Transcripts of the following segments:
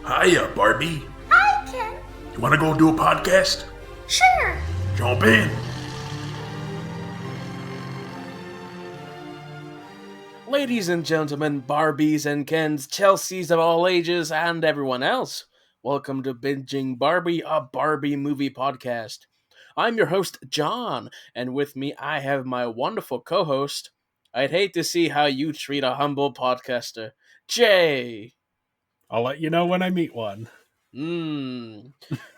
Hiya, Barbie. Hi, Ken. You want to go do a podcast? Sure. Jump in. Ladies and gentlemen, Barbies and Kens, Chelseas of all ages, and everyone else, welcome to Binging Barbie, a Barbie movie podcast. I'm your host, John, and with me I have my wonderful co-host. I'd hate to see how you treat a humble podcaster, Jay. I'll let you know when I meet one.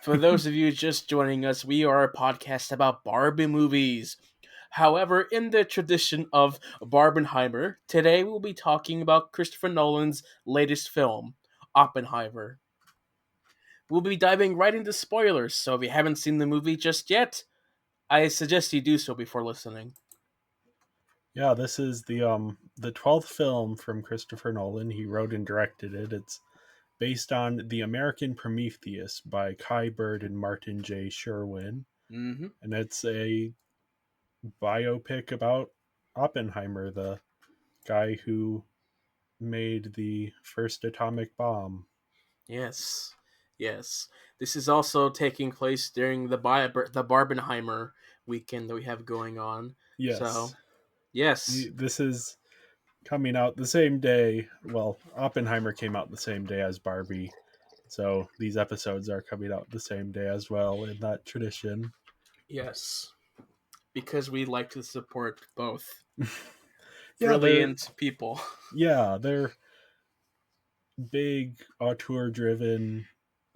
For those of you just joining us, we are a podcast about Barbie movies. However, in the tradition of Barbenheimer, today we'll be talking about Christopher Nolan's latest film, Oppenheimer. We'll be diving right into spoilers, so if you haven't seen the movie just yet, I suggest you do so before listening. Yeah, this is the 12th film from Christopher Nolan. He wrote and directed it. It's based on The American Prometheus by Kai Bird and Martin J. Sherwin. Mm-hmm. And it's a biopic about Oppenheimer, the guy who made the first atomic bomb. Yes. This is also taking place during the Barbenheimer weekend that we have going on. Yes. So, yes. This is coming out the same day. Well, Oppenheimer came out the same day as Barbie. So these episodes are coming out the same day as well in that tradition. Yes. Because we like to support both Yeah, brilliant people. Yeah, they're big auteur-driven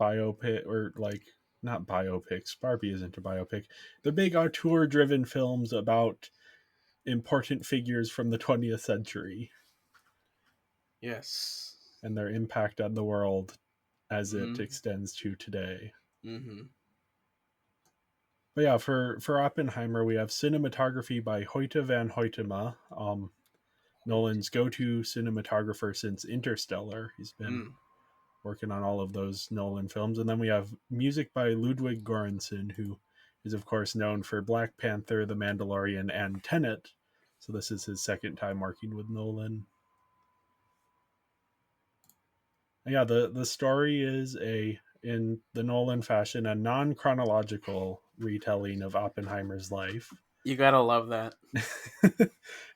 biopic, or like, not biopics. Barbie isn't a biopic. They're big auteur-driven films about important figures from the 20th century. Yes. And their impact on the world as it extends to today. Mm-hmm. But yeah, for Oppenheimer, we have cinematography by Hoyte van Hoytema, Nolan's go-to cinematographer since Interstellar. He's been working on all of those Nolan films. And then we have music by Ludwig Göransson, who is, of course, known for Black Panther, The Mandalorian, and Tenet. So this is his second time working with Nolan. Yeah, the story is in the Nolan fashion, a non-chronological retelling of Oppenheimer's life. You gotta love that.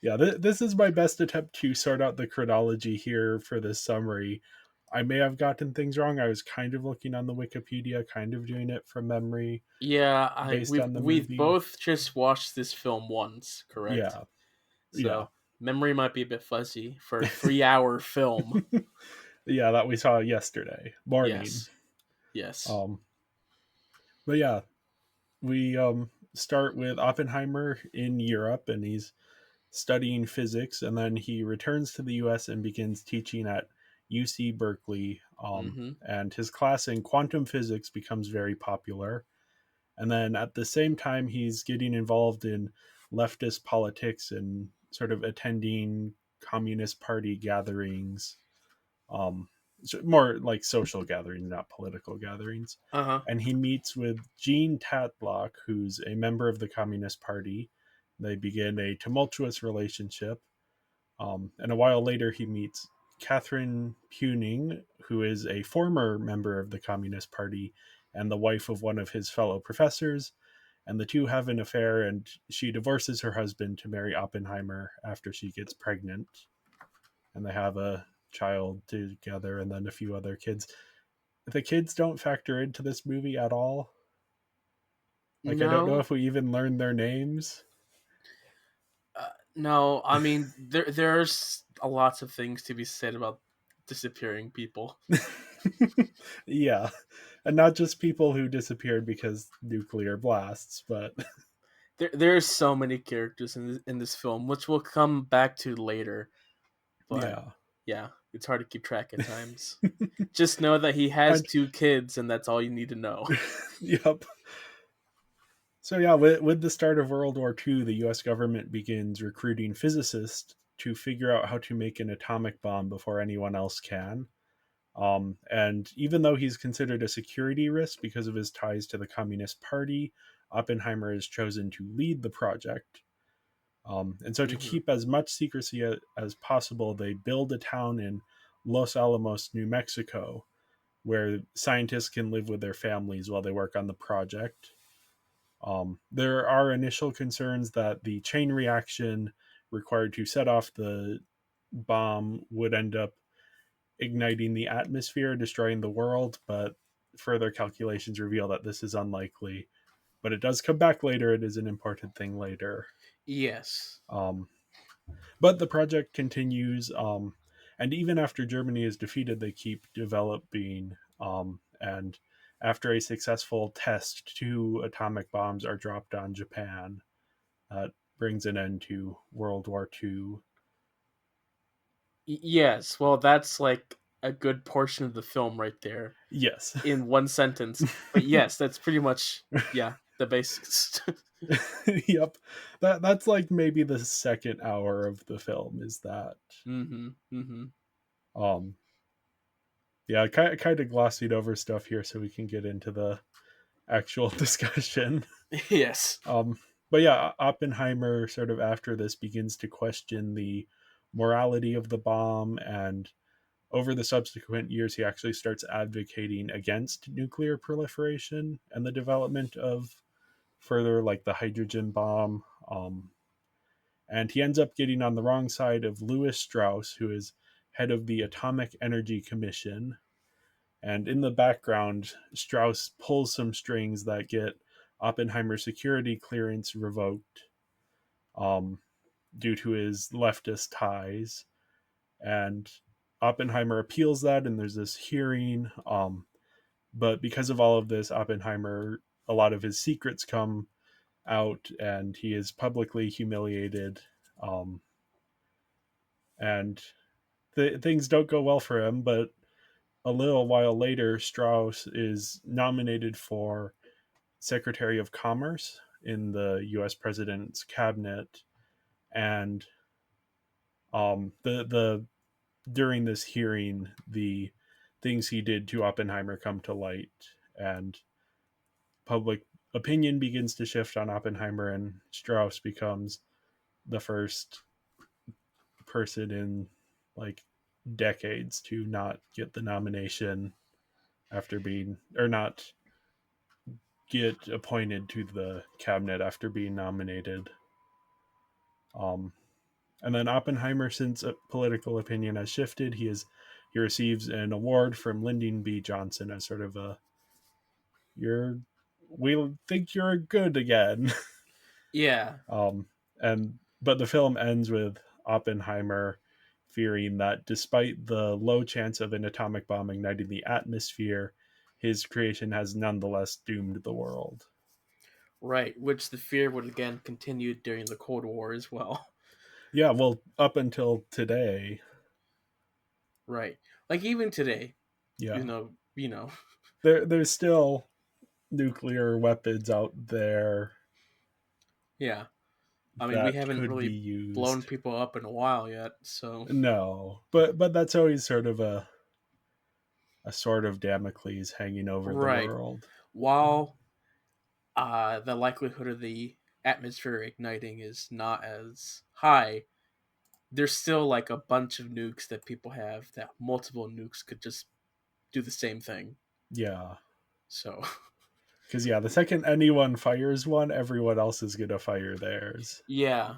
Yeah, this is my best attempt to sort out the chronology here for this summary. I may have gotten things wrong. I was kind of looking on the Wikipedia, kind of doing it from memory. Yeah, we've movie. both just watched this film once, correct? Yeah. So memory might be a bit fuzzy for a 3-hour film. Yeah, that we saw yesterday morning. Yes. But yeah, we start with Oppenheimer in Europe, and he's studying physics, and then he returns to the US and begins teaching at UC Berkeley. And his class in quantum physics becomes very popular. And then at the same time, he's getting involved in leftist politics and sort of attending Communist Party gatherings. More like social gatherings, not political gatherings. And he meets with Jean Tatlock, who's a member of the Communist Party. They begin a tumultuous relationship. And a while later, he meets Catherine Puning, who is a former member of the Communist Party and the wife of one of his fellow professors. And the two have an affair, and she divorces her husband to marry Oppenheimer after she gets pregnant. And they have a child together, and then a few other kids. The kids don't factor into this movie at all. Like, no. I don't know if we even learned their names. No, I mean, there's lots of things to be said about disappearing people. Yeah, and not just people who disappeared because nuclear blasts, but there's so many characters in this film, which we'll come back to later. But yeah, it's hard to keep track at times. Just know that he has 2 kids, and that's all you need to know. Yep. So yeah, with the start of World War II, the U.S. government begins recruiting physicists to figure out how to make an atomic bomb before anyone else can. And even though he's considered a security risk because of his ties to the Communist Party, Oppenheimer is chosen to lead the project. And so to keep as much secrecy as possible, they build a town in Los Alamos, New Mexico, where scientists can live with their families while they work on the project. There are initial concerns that the chain reaction required to set off the bomb would end up igniting the atmosphere, destroying the world, but further calculations reveal that this is unlikely. But it does come back later. It is an important thing later. Yes. But the project continues, and even after Germany is defeated, they keep developing. And after a successful test, 2 atomic bombs are dropped on Japan. That brings an end to World War II. Yes. Well, that's like a good portion of the film right there Yes. in one sentence. But yes, that's pretty much the basics. Yep. That's like maybe the second hour of the film is that. Mm-hmm. Mm-hmm. Um yeah, kind of glossing over stuff here so we can get into the actual discussion. Yes. But yeah, Oppenheimer sort of after this begins to question the morality of the bomb, and over the subsequent years he actually starts advocating against nuclear proliferation and the development of further like the hydrogen bomb. And he ends up getting on the wrong side of Lewis Strauss, who is head of the Atomic Energy Commission. And in the background, Strauss pulls some strings that get Oppenheimer's security clearance revoked, um, due to his leftist ties. And Oppenheimer appeals that, and there's this hearing. But because of all of this, Oppenheimer, a lot of his secrets come out, and he is publicly humiliated. Um, and things don't go well for him, but a little while later, Strauss is nominated for Secretary of Commerce in the U.S. President's cabinet, and the during this hearing, the things he did to Oppenheimer come to light, and public opinion begins to shift on Oppenheimer, and Strauss becomes the first person in like decades to not get the nomination after being, or not get appointed to the cabinet after being nominated. Um, and then Oppenheimer, since political opinion has shifted, he receives an award from Lyndon B. Johnson as sort of a you're we think you're good again. Yeah. And but the film ends with Oppenheimer fearing that despite the low chance of an atomic bomb igniting the atmosphere, his creation has nonetheless doomed the world. Right. Which the fear would again continue during the Cold War as well. Yeah, well, up until today, Right. Like even today, yeah, you know. there's still nuclear weapons out there Yeah. I mean, we that haven't could be really blown used. people up in a while yet, so No, but that's always sort of a sort of Damocles hanging over the right. world. While the likelihood of the atmosphere igniting is not as high, there's still like a bunch of nukes that people have that multiple nukes could just do the same thing. Yeah, So because yeah, the second anyone fires one, everyone else is gonna fire theirs. yeah,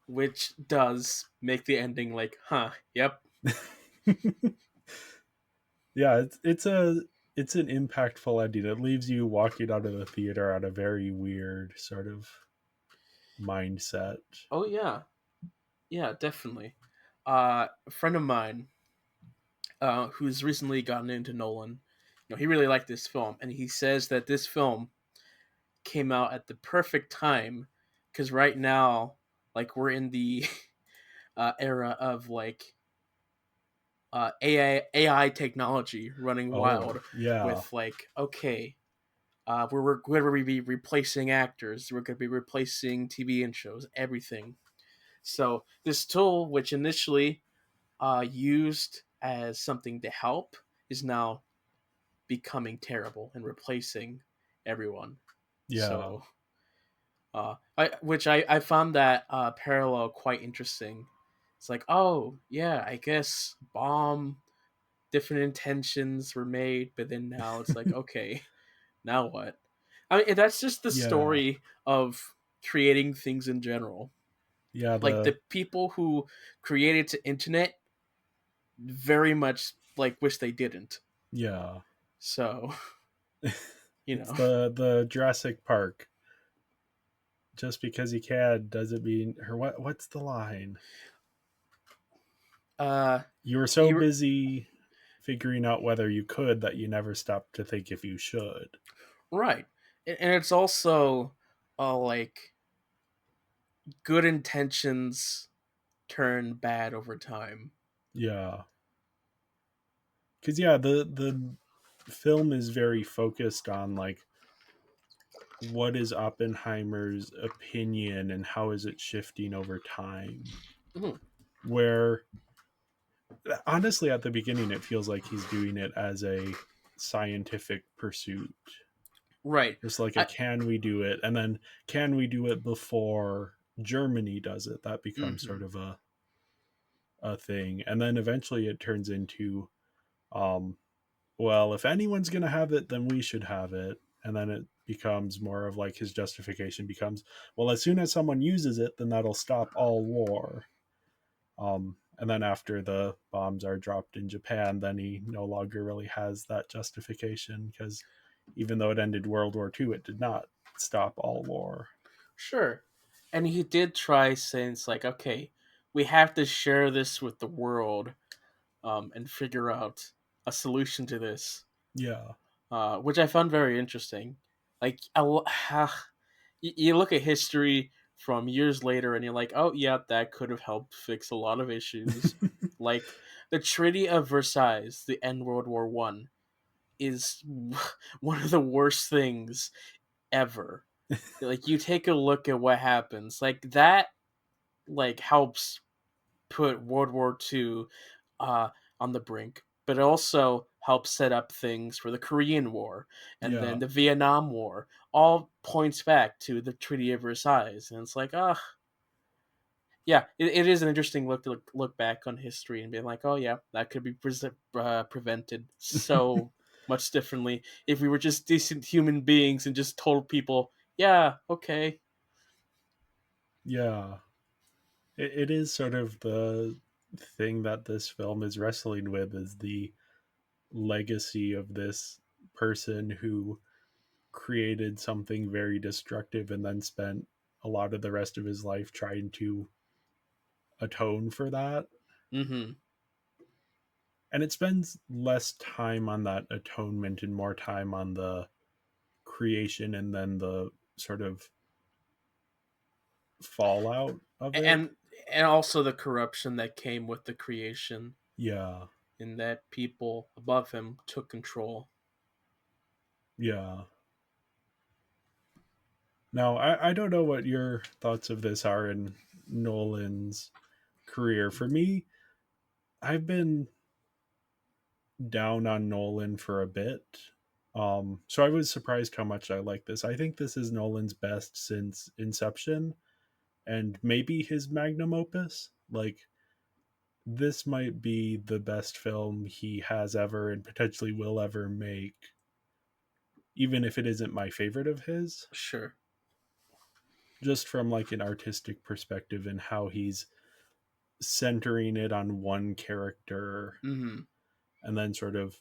which does make the ending like, yep. Yeah, it's an impactful ending. It leaves you walking out of the theater on a very weird sort of mindset. Oh yeah, yeah, definitely. A friend of mine, who's recently gotten into Nolan, he really liked this film, and he says that this film came out at the perfect time because right now, like we're in the era of like AI technology running Oh, wild yeah. with like okay. We're going to be replacing actors. We're going to be replacing TV and shows, everything. So this tool, which initially used as something to help, is now becoming terrible and replacing everyone. Yeah. So, I found that parallel quite interesting. It's like, oh yeah, I guess bomb different intentions were made, but then now it's like, okay, now what? I mean, that's just the Yeah. story of creating things in general. Yeah, Like the the people who created the internet very much like wish they didn't. yeah. So, you It's know, the Jurassic Park. Just because you can doesn't mean, or what's the line? uh, You were so you busy figuring out whether you could that you never stopped to think if you should. right, and it's also like good intentions turn bad over time. Yeah. Cuz yeah, the film is very focused on like what is Oppenheimer's opinion and how is it shifting over time. Mhm. Where honestly at the beginning it feels like he's doing it as a scientific pursuit. Right. Just like a I can we do it? And then can we do it before Germany does it? That becomes sort mhm. of a thing. And then eventually it turns into um well, if anyone's gonna have it, then we should have it. And then it becomes more of like his justification becomes, well, as soon as someone uses it, then that'll stop all war. And then after the bombs are dropped in Japan, then he no longer really has that justification because even though it ended World War II, it did not stop all war. Sure. And he did try saying it's like, okay, we have to share this with the world, and figure out a solution to this, Yeah, which I found very interesting. Like, you look at history from years later, and you're like, oh yeah, that could have helped fix a lot of issues. Like the Treaty of Versailles, the end World War One, is one of the worst things ever. Like you take a look at what happens, like that, like helps put World War Two uh, on the brink, but it also helps set up things for the Korean War and yeah, then the Vietnam War. All points back to the Treaty of Versailles, and it's like, yeah, it is an interesting look to look back on history and be like, oh yeah, that could be prevented so much differently if we were just decent human beings and just told people, yeah, okay. yeah. It is sort of the thing that this film is wrestling with is the legacy of this person who created something very destructive and then spent a lot of the rest of his life trying to atone for that. Mm-hmm. And it spends less time on that atonement and more time on the creation and then the sort of fallout of it. and and also the corruption that came with the creation, Yeah, in that people above him took control. yeah. Now, I don't know what your thoughts of this are in Nolan's career. For me, I've been down on Nolan for a bit. So I was surprised how much I like this. I think this is Nolan's best since Inception and maybe his magnum opus. Like, this might be the best film he has ever and potentially will ever make, even if it isn't my favorite of his, Sure. just from like an artistic perspective and how he's centering it on one character Mm-hmm. and then sort of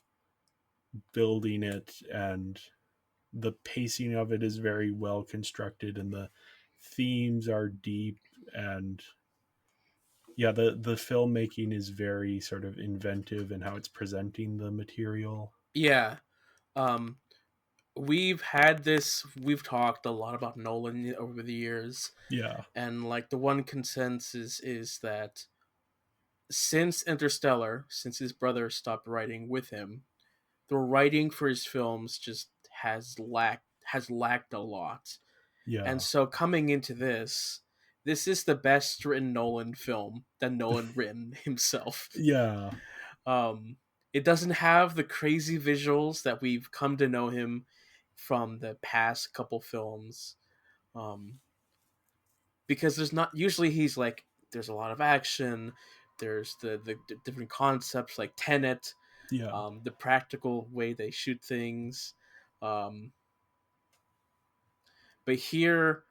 building it, and the pacing of it is very well constructed and the themes are deep, and yeah, the filmmaking is very sort of inventive in how it's presenting the material. Yeah. um we've talked a lot about Nolan over the years, Yeah, and like the one consensus is that since Interstellar, since his brother stopped writing with him, the writing for his films just has lacked a lot. And yeah, so coming into this is the best written Nolan film that Nolan written himself. yeah, Um, it doesn't have the crazy visuals that we've come to know him from the past couple films. Um, because there's not usually he's like there's a lot of action, there's the different concepts like Tenet. Yeah. the practical way they shoot things. Um, but here,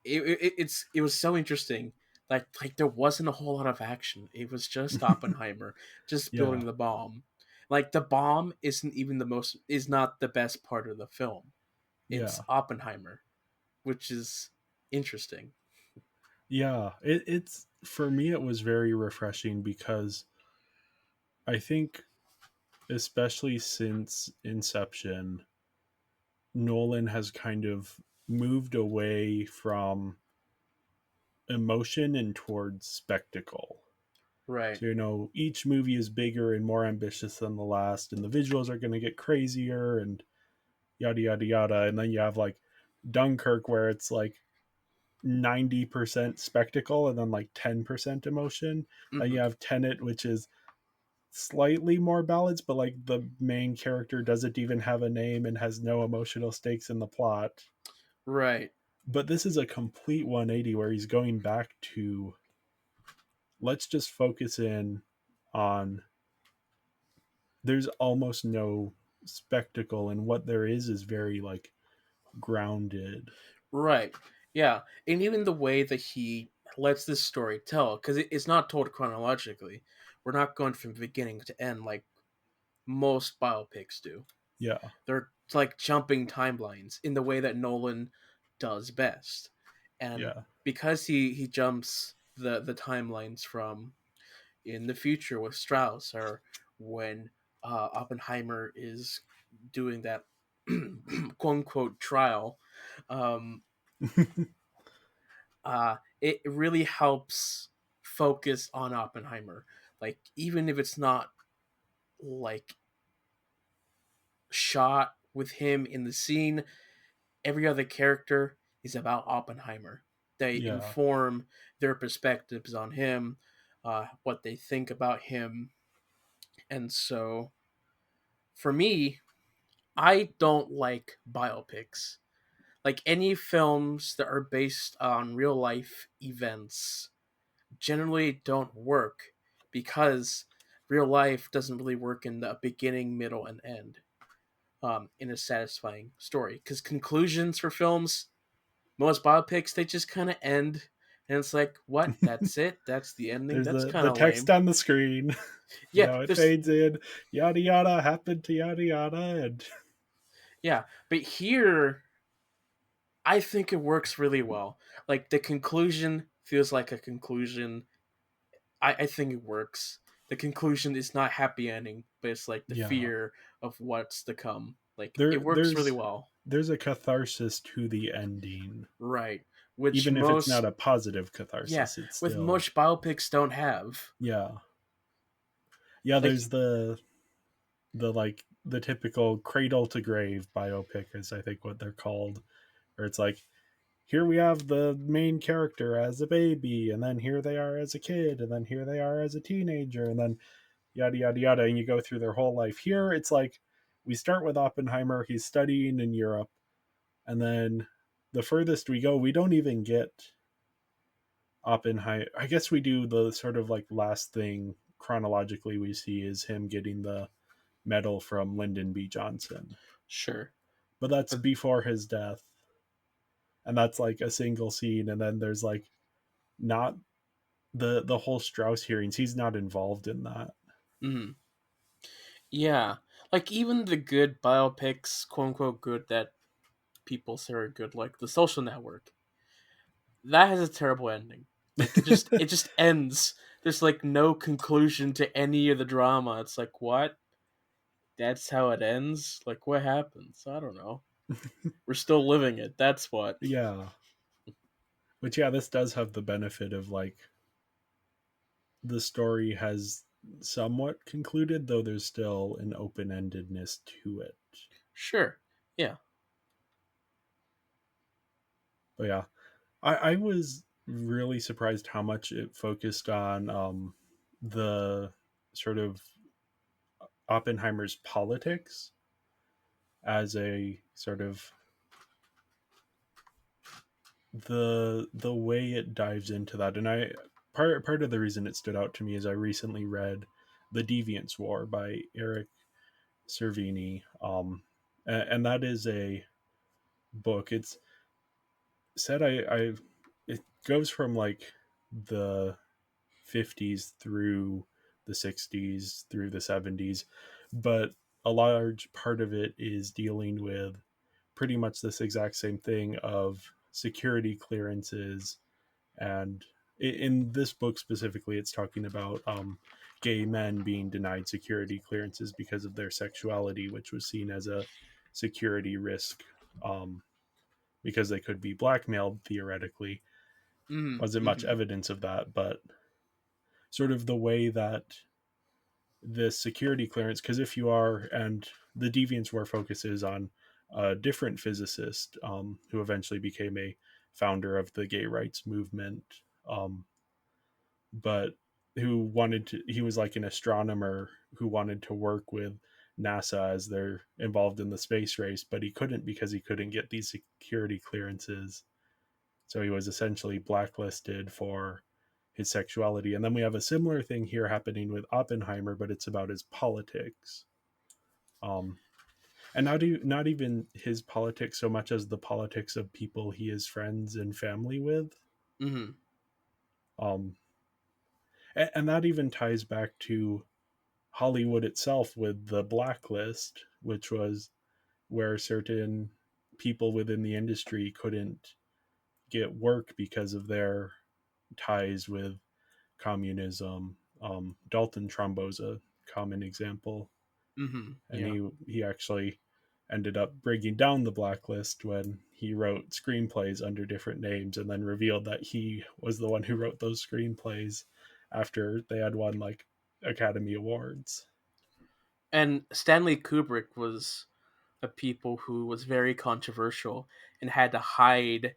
it was so interesting. Like there wasn't a whole lot of action. It was just Oppenheimer just Yeah. building the bomb. Like the bomb isn't even the most is not the best part of the film. It's Yeah. Oppenheimer, which is interesting. Yeah. It's for me it was very refreshing because I think especially since Inception, Nolan has kind of moved away from emotion and towards spectacle. Right. So, each movie is bigger and more ambitious than the last, and the visuals are going to get crazier and yada, yada, yada. And then you have like Dunkirk, where it's like 90% spectacle and then like 10% emotion. Then Hmm. you have Tenet, which is slightly more balanced, but like the main character doesn't even have a name and has no emotional stakes in the plot. Right. But this is a complete 180 where he's going back to let's just focus in on there's almost no spectacle, and what there is very like grounded. Right. Yeah. And even the way that he lets this story tell, because it's not told chronologically. We're not going from beginning to end like most biopics do. Yeah. They're like jumping timelines in the way that Nolan does best. And Yeah. because he jumps the timelines from in the future with Strauss or when Oppenheimer is doing that quote unquote trial, um, it really helps focus on Oppenheimer. Like even if it's not like shot with him in the scene, every other character is about Oppenheimer. They Yeah. inform their perspectives on him, what they think about him, and so for me, I don't like biopics. Like any films that are based on real life events generally don't work because real life doesn't really work in the beginning, middle, and end in a satisfying story. Because conclusions for films, most biopics, they just kind of end, and it's like, what? That's it? That's the ending? There's That's kind the of text lame. on the screen. Yeah, It there's fades in, yada yada happened to yada yada, and yeah, but here I think it works really well. Like the conclusion feels like a conclusion. I think it works. The conclusion is not happy ending, but it's like the yeah, fear of what's to come. Like there it works really there's well. there's a catharsis to the ending, Right. Which even if it's not most a positive yeah, catharsis. It's with still most biopics don't have. yeah, yeah. Like There's the like the typical cradle to grave biopic is I think what they're called, where it's like here we have the main character as a baby, and then here they are as a kid, and then here they are as a teenager, and then yada yada yada, and you go through their whole life. Here it's like we start with Oppenheimer, he's studying in Europe, and then the furthest we go, we don't even get Oppenheimer. I guess we do the sort of like last thing chronologically we see is him getting the medal from Lyndon B. Johnson. sure. But that's But before his death. And that's like a single scene, and then there's like not the whole Strauss hearings. He's not involved in that. mm, yeah. Like even the good biopics, quote unquote good that people say are good, like The Social Network, that has a terrible ending. Like it just ends. There's like no conclusion to any of the drama. It's like what? That's how it ends? Like what happens? I don't know. We're still living it. That's what. Yeah. But yeah, this does have the benefit of like the story has somewhat concluded, though there's still an open endedness to it. Sure. Yeah. But yeah, I was really surprised how much it focused on the sort of Oppenheimer's politics as a sort of the way it dives into that. And I part of the reason it stood out to me is I recently read The Deviants War by Eric Cervini. And that is a book. It's said it goes from like the 50s through the 60s through the 70s, but a large part of it is dealing with pretty much this exact same thing of security clearances. And in this book specifically, it's talking about gay men being denied security clearances because of their sexuality, which was seen as a security risk, um, because they could be blackmailed theoretically. Mm-hmm. Wasn't much Mm-hmm. evidence of that, but sort of the way that this security clearance, because if you are, and the Deviants War focuses on a different physicist, who eventually became a founder of the gay rights movement, um, but who wanted to, he was like an astronomer who wanted to work with NASA as they're involved in the space race, but he couldn't because he couldn't get these security clearances. So he was essentially blacklisted for his sexuality. And then we have a similar thing here happening with Oppenheimer, but it's about his politics. Um, and not even his politics so much as the politics of people he is friends and family with. Mm-hmm. Um, and that even ties back to Hollywood itself with the blacklist, which was where certain people within the industry couldn't get work because of their ties with communism. Dalton Trumbo's a common example, Mm-hmm. and Yeah. he actually ended up bringing down the blacklist when he wrote screenplays under different names, and then revealed that he was the one who wrote those screenplays after they had won like Academy Awards. And Stanley Kubrick was a people who was very controversial and had to hide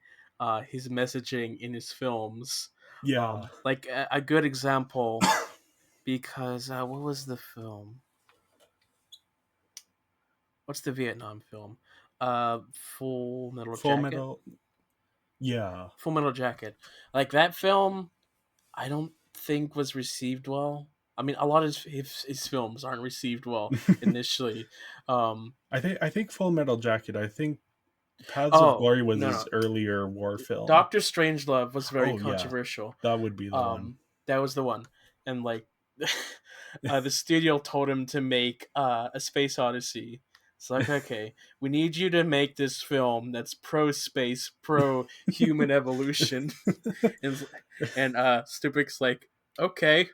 his messaging in his films. Yeah. Like a good example, because what was the film? What's the Vietnam film? Full Metal Full Jacket. Metal. Yeah. Full Metal Jacket. Like that film, I don't think was received well. I mean, a lot of his films aren't received well initially. Um, I think Full Metal Jacket. I think Paths of oh Glory was no, his no, earlier war film. Doctor Strangelove was very Oh yeah, controversial. that would be the one. That was the one, and like, the studio told him to make a Space Odyssey. It's like, okay, we need you to make this film that's pro space, pro human evolution, and Stupik's like, okay,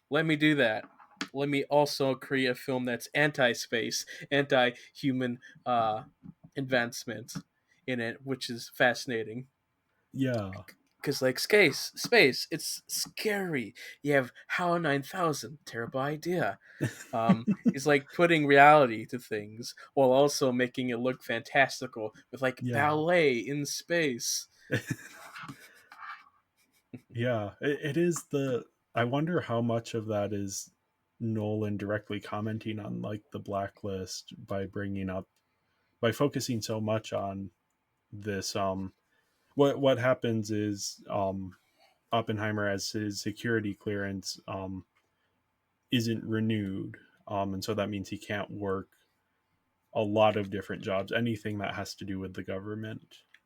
let me do that. Let me also create a film that's anti-space, anti-human advancement in it, which is fascinating. Yeah, Because like space, it's scary. You have HAL 9000, terrible idea. It's like putting reality to things while also making it look fantastical with like yeah, ballet in space. yeah. It is the. I wonder how much of that is Nolan directly commenting on like the blacklist by bringing up, by focusing so much on this. What happens is Oppenheimer, as his security clearance isn't renewed, and so that means he can't work a lot of different jobs, anything that has to do with the government.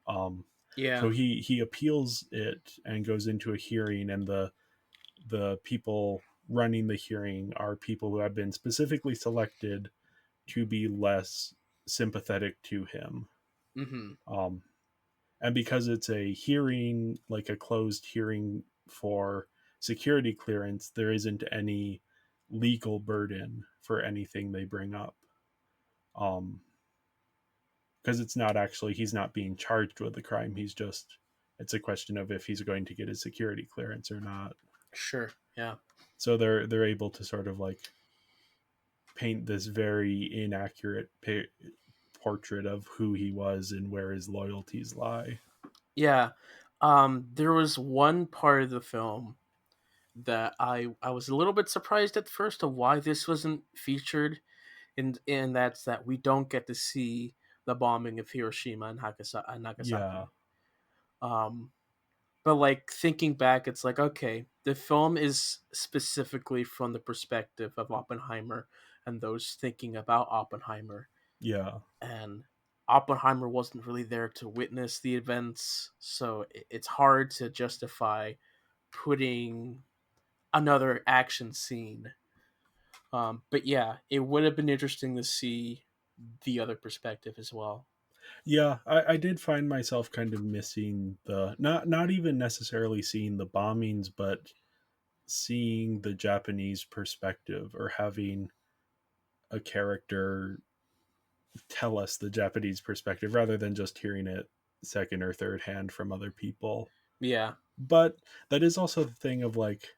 Um, Yeah. so he appeals it and goes into a hearing, and the people running the hearing are people who have been specifically selected to be less sympathetic to him. Mm-hmm. Um, and because it's a hearing, like a closed hearing for security clearance, there isn't any legal burden for anything they bring up. Um, because it's not actually, he's not being charged with the crime. He's just, it's a question of if he's going to get his security clearance or not. Sure. Yeah. So they're able to sort of like paint this very inaccurate portrait of who he was and where his loyalties lie. Yeah. There was one part of the film that I was a little bit surprised at first of why this wasn't featured, and that's that we don't get to see the bombing of Hiroshima and Nagasaki. Yeah. Um, But like thinking back, it's like, okay, the film is specifically from the perspective of Oppenheimer and those thinking about Oppenheimer, Yeah. and Oppenheimer wasn't really there to witness the events, so it's hard to justify putting another action scene. But yeah, it would have been interesting to see the other perspective as well. Yeah, I did find myself kind of missing the not even necessarily seeing the bombings, but seeing the Japanese perspective or having a character tell us the Japanese perspective rather than just hearing it second or third hand from other people. Yeah, But that is also the thing of like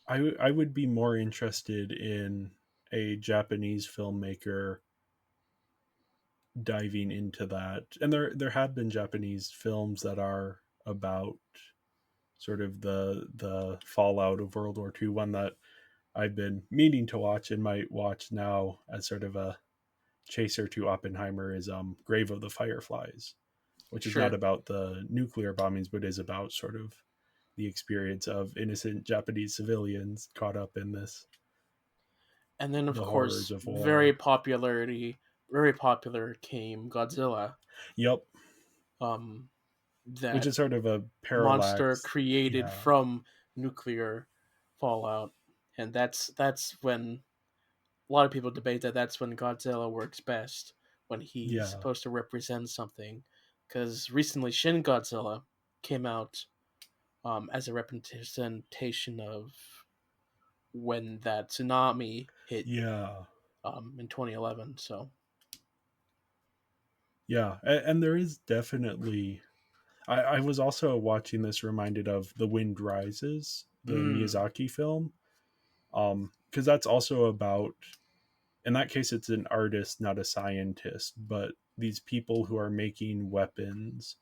I would be more interested in a Japanese filmmaker diving into that. And there have been Japanese films that are about sort of the fallout of World War II. One that I've been meaning to watch and might watch now as sort of a chaser to Oppenheimer is Grave of the Fireflies, which is not sure. about the nuclear bombings, but is about sort of the experience of innocent Japanese civilians caught up in this, And then of the horrors course, of war. very popular came Godzilla. Yep, Um, which that is sort of a monster parallax. created Yeah, from nuclear fallout, and that's when a lot of people debate that that's when Godzilla works best, when he's yeah, supposed to represent something. Because recently, Shin Godzilla came out as a representation of when that tsunami hit yeah, in 2011. So, yeah. And there is definitely. I was also watching this reminded of The Wind Rises, the mm, Miyazaki film, because that's also about. In that case, it's an artist, not a scientist, but these people who are making weapons,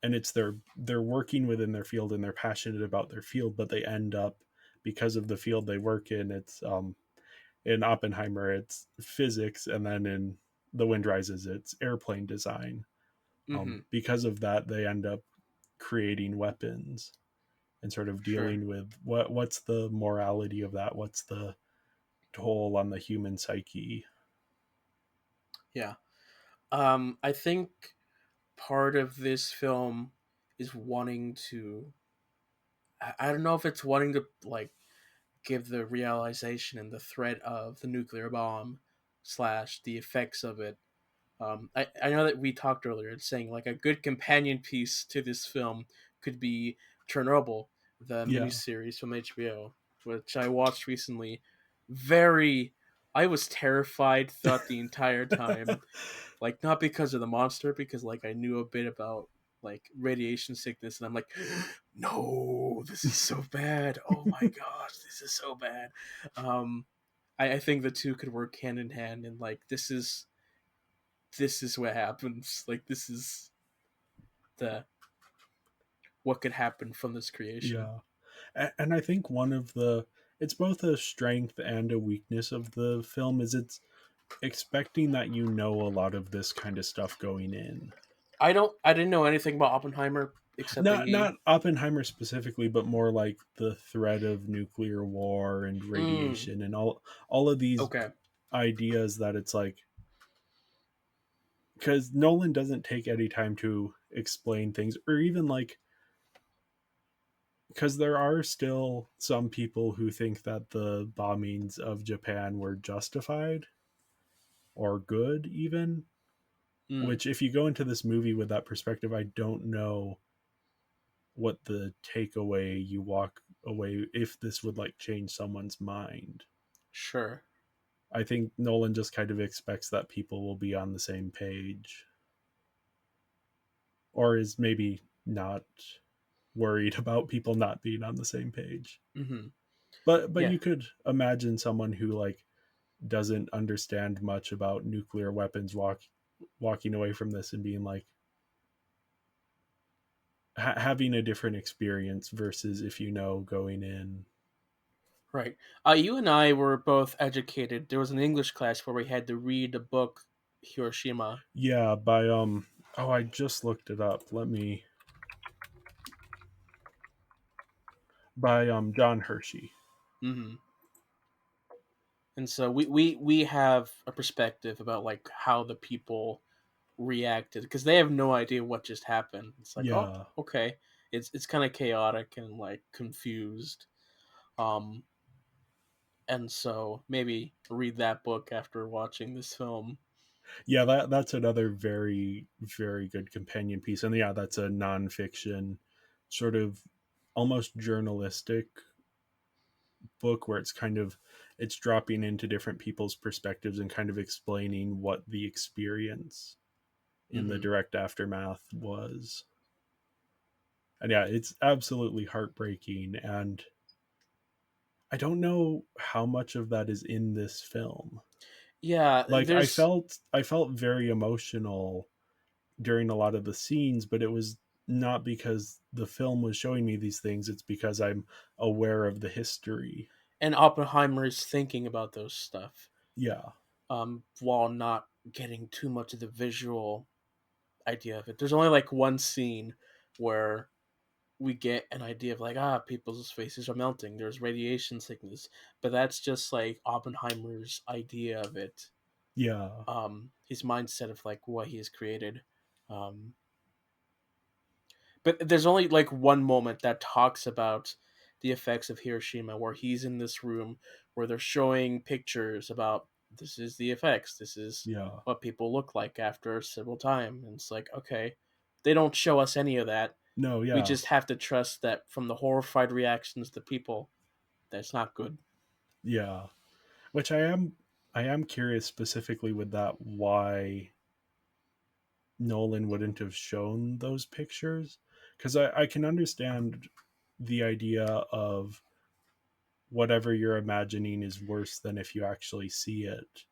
and it's they're working within their field and they're passionate about their field, but they end up because of the field they work in. It's in Oppenheimer, it's physics, and then in The Wind Rises, it's airplane design. mm-hmm, Because of that, they end up creating weapons and sort of sure, dealing with what's the morality of that, what's the toll on the human psyche. yeah. I think part of this film is wanting to. I don't know if it's wanting to like give the realization and the threat of the nuclear bomb slash the effects of it. I know that we talked earlier saying like a good companion piece to this film could be Chernobyl, the Yeah. miniseries from HBO, which I watched recently. Very, I was terrified throughout the entire time. Like not because of the monster, because like I knew a bit about like radiation sickness, and I'm like, no, this is so bad. Oh my gosh, this is so bad. Um, I think the two could work hand in hand, and like this is what happens. Like this is the what could happen from this creation. Yeah. And I think one of the it's both a strength and a weakness of the film is it's expecting that you know a lot of this kind of stuff going in. I didn't know anything about Oppenheimer except that he. Not Oppenheimer specifically, but more like the threat of nuclear war and Mm, radiation and all of these okay. ideas that it's like because Nolan doesn't take any time to explain things or even like because there are still some people who think that the bombings of Japan were justified or good even, Mm, which if you go into this movie with that perspective, I don't know what the takeaway you walk away if this would like change someone's mind. sure. I think Nolan just kind of expects that people will be on the same page or is maybe not worried about people not being on the same page. Hmm. But Yeah. you could imagine someone who like doesn't understand much about nuclear weapons walking away from this and being like having a different experience versus if you know going in. Right. You and I were both educated. There was an English class where we had to read the book Hiroshima. Yeah, by oh I just looked it up. Let me by John Hershey. Hmm. And so we have a perspective about like how the people reacted because they have no idea what just happened. It's like, oh, Yeah. okay, it's kind of chaotic and like confused. Um, and so maybe read that book after watching this film. Yeah, that's another very, very good companion piece. And yeah, that's a nonfiction sort of almost journalistic book where it's dropping into different people's perspectives and kind of explaining what the experience in the Hmm. direct aftermath was. And yeah, it's absolutely heartbreaking, and I don't know how much of that is in this film. Yeah, Like there's I felt very emotional during a lot of the scenes, but it was not because the film was showing me these things, it's because I'm aware of the history. and Oppenheimer is thinking about those stuff, Yeah. while not getting too much of the visual idea of it. There's only like one scene where we get an idea of like people's faces are melting. There's radiation sickness, but that's just like Oppenheimer's idea of it. Yeah. His mindset of like what he has created. Um, but there's only like one moment that talks about the effects of Hiroshima, where he's in this room where they're showing pictures about this is the effects. This is Yeah. what people look like after several time, and it's like okay, they don't show us any of that. No, We yeah. just have to trust that from the horrified reactions to people, that's not good. Yeah. Which I am curious specifically with that why Nolan wouldn't have shown those pictures, because I can understand the idea of whatever you're imagining is worse than if you actually see it.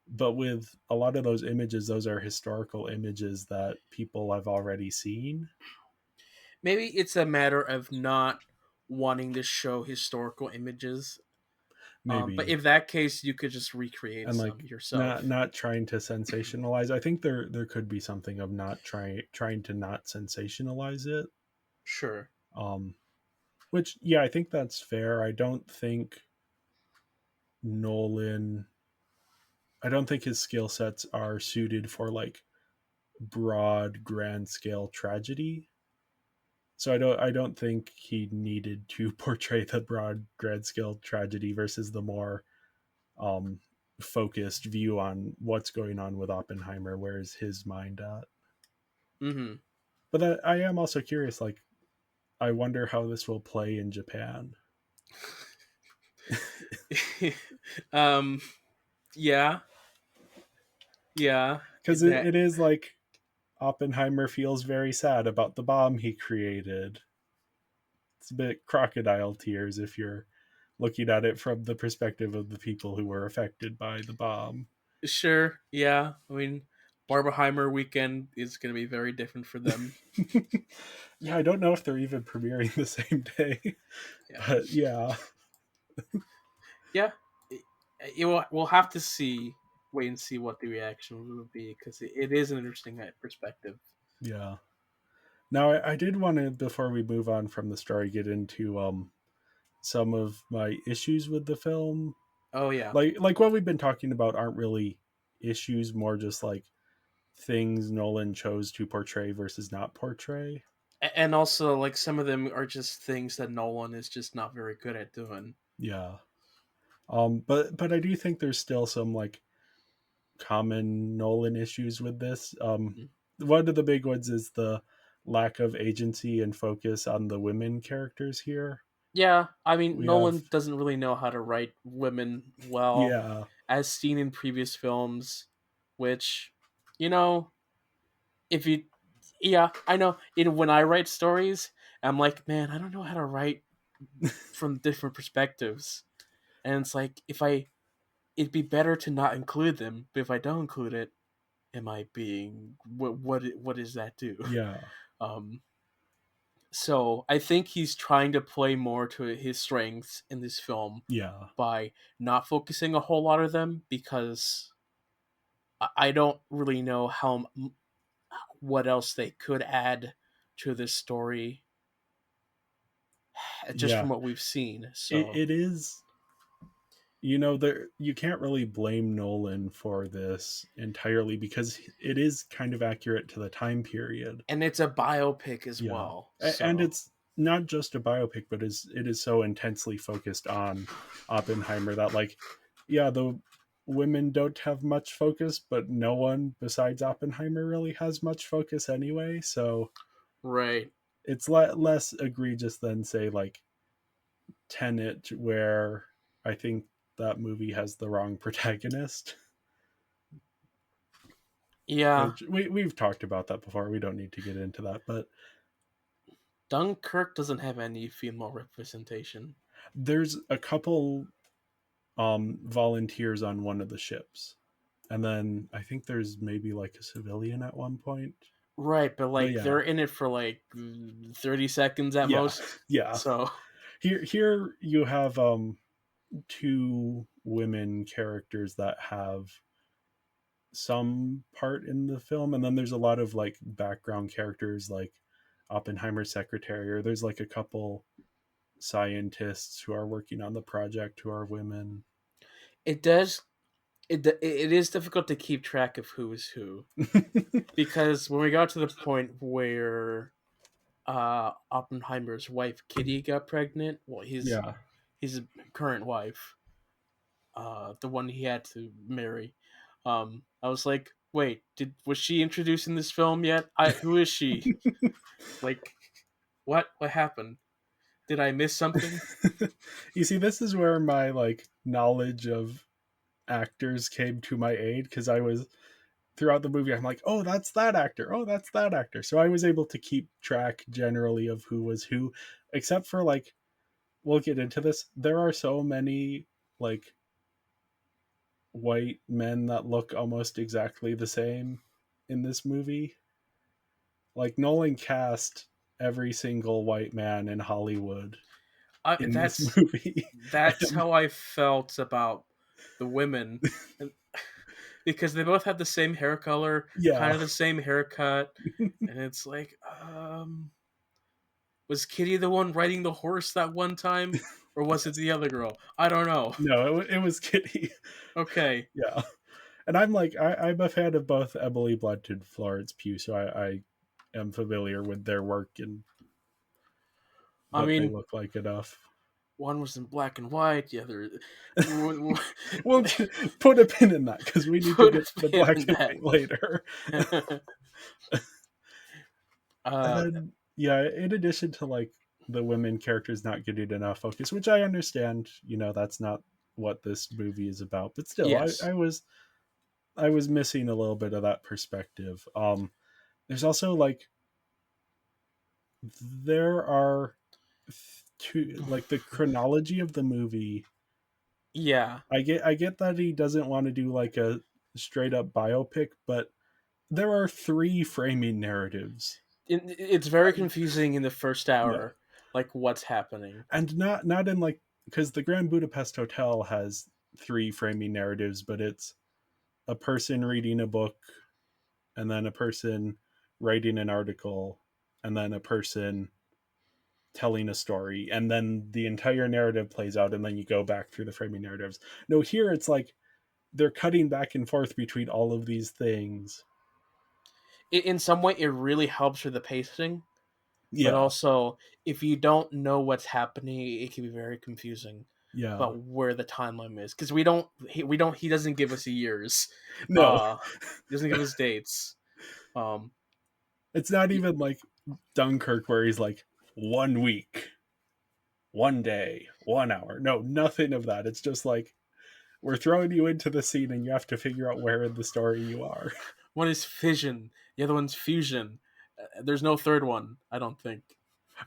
But with a lot of those images, those are historical images that people have already seen. Maybe it's a matter of not wanting to show historical images. But Maybe. if that case, you could just recreate And some like yourself. not trying to sensationalize. I think there could be something of not trying to not sensationalize it. Sure. Um which yeah, I think that's fair. Nolan I don't think his skill sets are suited for like broad grand scale tragedy. So I don't think he needed to portray the broad grand scale tragedy versus the more um focused view on what's going on with Oppenheimer. Where's his mind at? Mm-hmm. But I am also curious. Like, I wonder how this will play in Japan um. Yeah. Yeah. because it, That it is like Oppenheimer feels very sad about the bomb he created. It's a bit crocodile tears if you're looking at it from the perspective of the people who were affected by the bomb. sure. Yeah. I mean, Barbenheimer weekend is going to be very different for them. Yeah, I don't know if they're even premiering the same day, Yeah. but yeah, Yeah. We'll have to see. Wait and see what the reaction will be because it is an interesting perspective. yeah. Now, I did want to, before we move on from the story, get into some of my issues with the film. Oh yeah. Like what we've been talking about aren't really issues, more just like things Nolan chose to portray versus not portray. And also like some of them are just things that Nolan is just not very good at doing. Yeah. But I do think there's still some like common Nolan issues with this. Mhm. One of the big ones is the lack of agency and focus on the women characters here. Yeah, I mean We have Nolan doesn't really know how to write women well, yeah. as seen in previous films, which you know, if you yeah, I know. When I write stories, I'm like, man, I don't know how to write from different perspectives. And it's like it'd be better to not include them, but if I don't include it, am I being what does that do? Yeah. Um so I think he's trying to play more to his strengths in this film Yeah. by not focusing a whole lot of them because I don't really know what else they could add to this story just Yeah. from what we've seen. So It is, there you can't really blame Nolan for this entirely because it is kind of accurate to the time period. and it's a biopic as Yeah. well. And So it's not just a biopic, but it is so intensely focused on Oppenheimer that, like, yeah, the women don't have much focus, but no one besides Oppenheimer really has much focus anyway. So right. it's less egregious than, say, like Tenet, where I think that movie has the wrong protagonist. Yeah. Which we've talked about that before. We don't need to get into that, but Dunkirk doesn't have any female representation. there's a couple volunteers on one of the ships, and then I think there's maybe like a civilian at one point. Right, but But like yeah, they're in it for like 30 seconds at yeah, most. yeah. So Here you have two women characters that have some part in the film, and then there's a lot of like background characters like Oppenheimer's secretary, or there's like a couple scientists who are working on the project who are women. it does it is difficult to keep track of who is who because when we got to the point where Oppenheimer's wife Kitty got pregnant, well Yeah. his current wife, the one he had to marry, I was like, wait, was she introduced in this film yet? Who is she? Like, what happened? Did I miss something? You see, this is where my like knowledge of actors came to my aid, because I was throughout the movie I'm like, oh, that's that actor, oh, that's that actor, so I was able to keep track generally of who was who, except for, like, we'll get into this, there are so many like white men that look almost exactly the same in this movie. Like, Nolan cast every single white man in Hollywood in this That's movie. And how I felt about the women, and- because they both had the same hair color, kind yeah. of the same haircut, and it's like, was Kitty the one riding the horse that one time, or was it the other girl? I don't know. No, it was Kitty. Okay, Yeah. And I'm like, I'm a fan of both Emily Blunt and Florence Pugh, so I am familiar with their work and I what they mean, look like enough. one was in black and white, the other. We'll put a pin in that because we need to Put get to a the pin black in and that. white later. And uh, then, yeah, in addition to like the women characters not getting enough focus, which I understand, that's not what this movie is about, but still, yes, I was missing a little bit of that perspective. There's also like there are two, like, the chronology of the movie. yeah. I get that he doesn't want to do like a straight up biopic, but there are three framing narratives. It's very confusing in the first Yeah. hour, like what's happening. And not in like, because the Grand Budapest Hotel has three framing narratives, but it's a person reading a book, and then a person writing an article, and then a person telling a story, and then the entire narrative plays out, and then you go back through the framing narratives. No, here it's like they're cutting back and forth between all of these things. In some way, it really helps with the pacing, but Yeah. also if you don't know what's happening, it can be very confusing Yeah. about where the timeline is because he doesn't give us years, No. uh, he doesn't give us dates. Um, It's not even like Dunkirk where he's like 1 week, 1 day, 1 hour. No, nothing of that. It's just like we're throwing you into the scene and you have to figure out where in the story you are. one is fission, the other one's fusion. There's no third one, I don't think.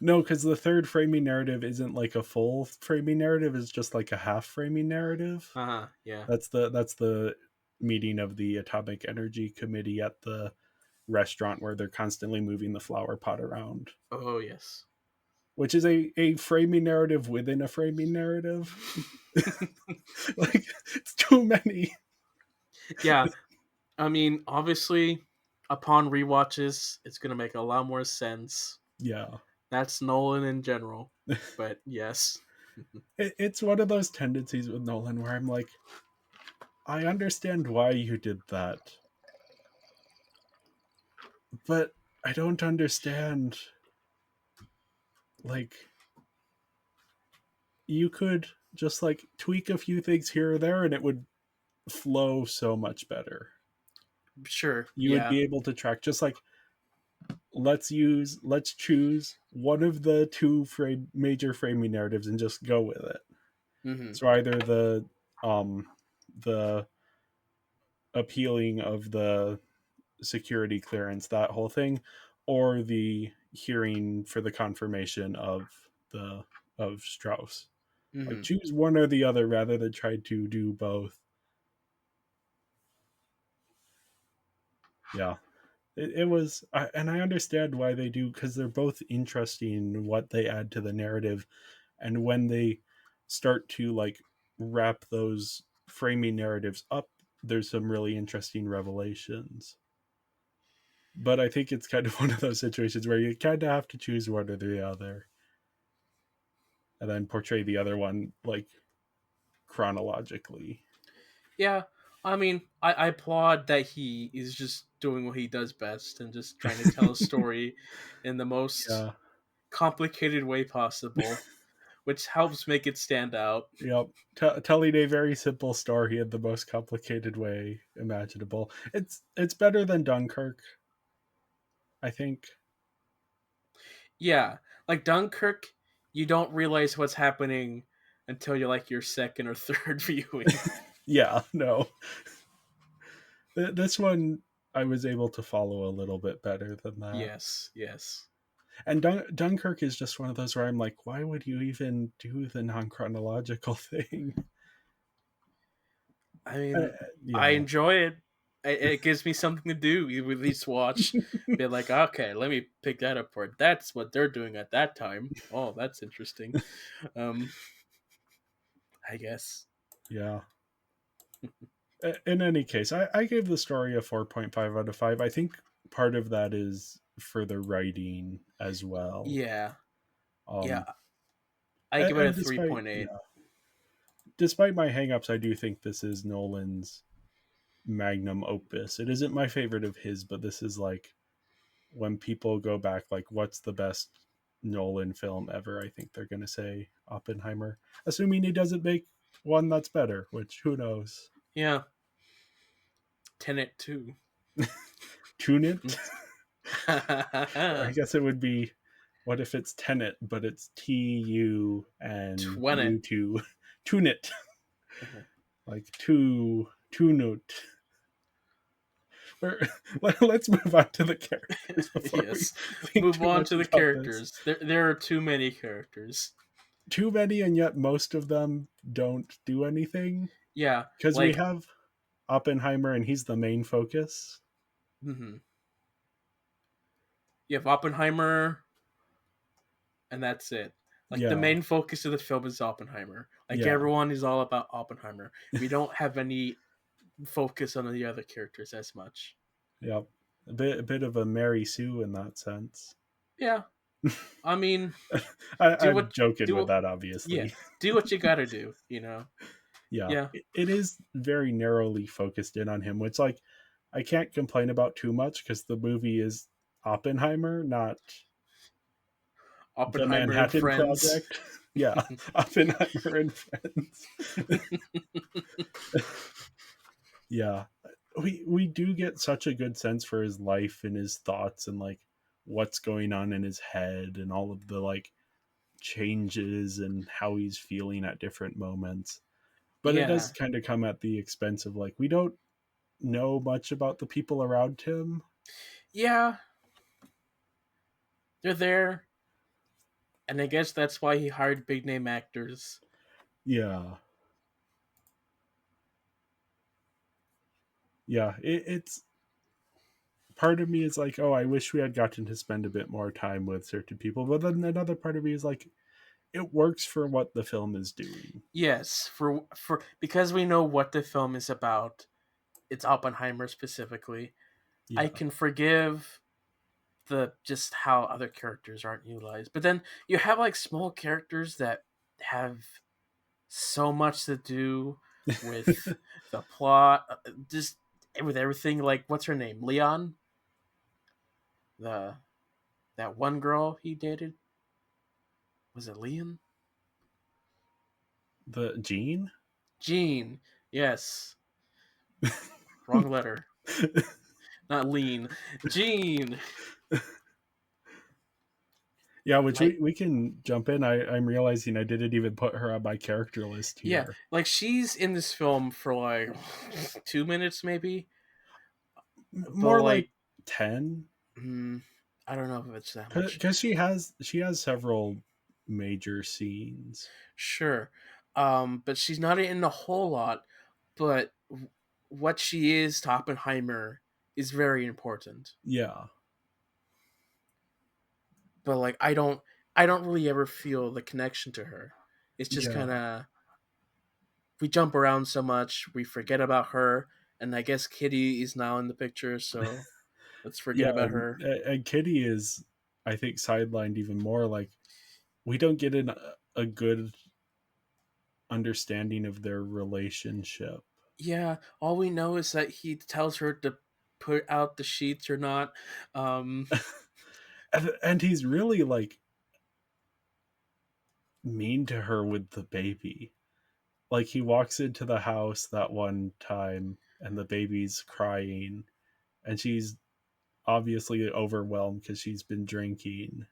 No, because the third framing narrative isn't like a full framing narrative, it's just like a half framing narrative. Yeah. That's the meeting of the Atomic Energy Committee at the restaurant where they're constantly moving the flower pot around. Oh yes. Which is a framing narrative within a framing narrative. Like, it's too many. Yeah. I mean, obviously, upon rewatches, it's gonna make a lot more sense. Yeah. That's Nolan in general. But yes. It's one of those tendencies with Nolan where I'm like, I understand why you did that, but I don't understand. Like, you could just like tweak a few things here or there and it would flow so much better. Sure. You would Yeah. be able to track just like, let's choose one of the major framing narratives and just go with it. Mm-hmm. So either the appealing of the security clearance, that whole thing, or the hearing for the confirmation of Strauss. Like, Mm-hmm. choose one or the other rather than try to do both. Yeah, it was, and I understand why they do, because they're both interesting in what they add to the narrative, and when they start to like wrap those framing narratives up, there's some really interesting revelations. But I think it's kind of one of those situations where you kind of have to choose one or the other, and then portray the other one like chronologically. Yeah. I mean, I applaud that he is just doing what he does best and just trying to tell a story in the most Yeah. complicated way possible, which helps make it stand out. Yep. Telling a very simple story in the most complicated way imaginable. It's better than Dunkirk, I think. Yeah, like Dunkirk, you don't realize what's happening until you're like your second or third viewing. Yeah, no. This one I was able to follow a little bit better than that. Yes, yes. And Dunkirk is just one of those where I'm like, why would you even do the non chronological thing? I Uh, mean, I yeah. enjoy it. It gives me something to do. You at least watch, be like, okay, let me pick that apart. That's what they're doing at that time. Oh, that's interesting. Um, I guess. Yeah. In any case, I gave the story a 4.5 out of 5. I think part of that is for the writing as well. Yeah, yeah. Um, I give it a and three despite point eight. despite my hangups, I do think this is Nolan's magnum opus. It isn't my favorite of his, but this is like, when people go back, like, what's the best Nolan film ever? I think they're gonna say Oppenheimer, assuming he doesn't make one that's better, which who knows. Yeah, Tenet too. Tune it. I guess it would be, what if it's Tenet, but it's TU and Twenty. U2? Tune it. Like two note. Let's move on to the characters before we Yes. think Move too on much to the about this. characters. There are too many characters. Too many, and yet most of them don't do anything. Yeah, Because we like have Oppenheimer, and he's the main focus. you have Oppenheimer, and that's it. Like the Yeah, main focus of the film is Oppenheimer. Like yeah, everyone is all about Oppenheimer. We don't have any focus on the other characters as much. yep. A bit of a Mary Sue in that sense. Yeah, I mean, do I'm what joking do with what, that, yeah, obviously. do what you gotta do. You know. Yeah, Yeah, it is very narrowly focused in on him, which, like, I can't complain about too much because the movie is Oppenheimer, not the Oppenheimer and Manhattan Friends. Project. Yeah, Oppenheimer and Friends. Yeah, we do get such a good sense for his life and his thoughts and like what's going on in his head and all of the like changes and how he's feeling at different moments. But it does Yeah, kind of come at the expense of, like, we don't know much about the people around him. yeah, they're there, and I guess that's why he hired big name actors. Yeah, yeah. It's part of me is like, oh, I wish we had gotten to spend a bit more time with certain people. But then another part of me is like, it works for what the film is doing. Yes, for because we know what the film is about. It's Oppenheimer specifically. I Yeah, can forgive the just how other characters aren't utilized. But then you have like small characters that have so much to do with the plot, just with everything. Like what's her name, Leon, the that one girl he dated, was it Leon? The Jean? Jean, yes, wrong letter, not lean, Jean. Yeah, which Like we can jump in. I'm realizing I didn't even put her on my character list yeah, here. like she's in this film for like 2 minutes maybe, but More like like 10, mm, I don't know if it's that much. because she has several major scenes. Sure. But she's not in a whole lot. But what she is to Oppenheimer is very important. Yeah, But like I don't really ever feel the connection to her. It's just yeah, kind of we jump around so much, we forget about her, and I guess Kitty is now in the picture, so let's forget yeah. about her. And Kitty is, I think, sidelined even more. Like we don't get a good understanding of their relationship. Yeah, all we know is that he tells her to put out the sheets or not. Um, And he's really like mean to her with the baby. Like he walks into the house that one time and the baby's crying and she's obviously overwhelmed because she's been drinking,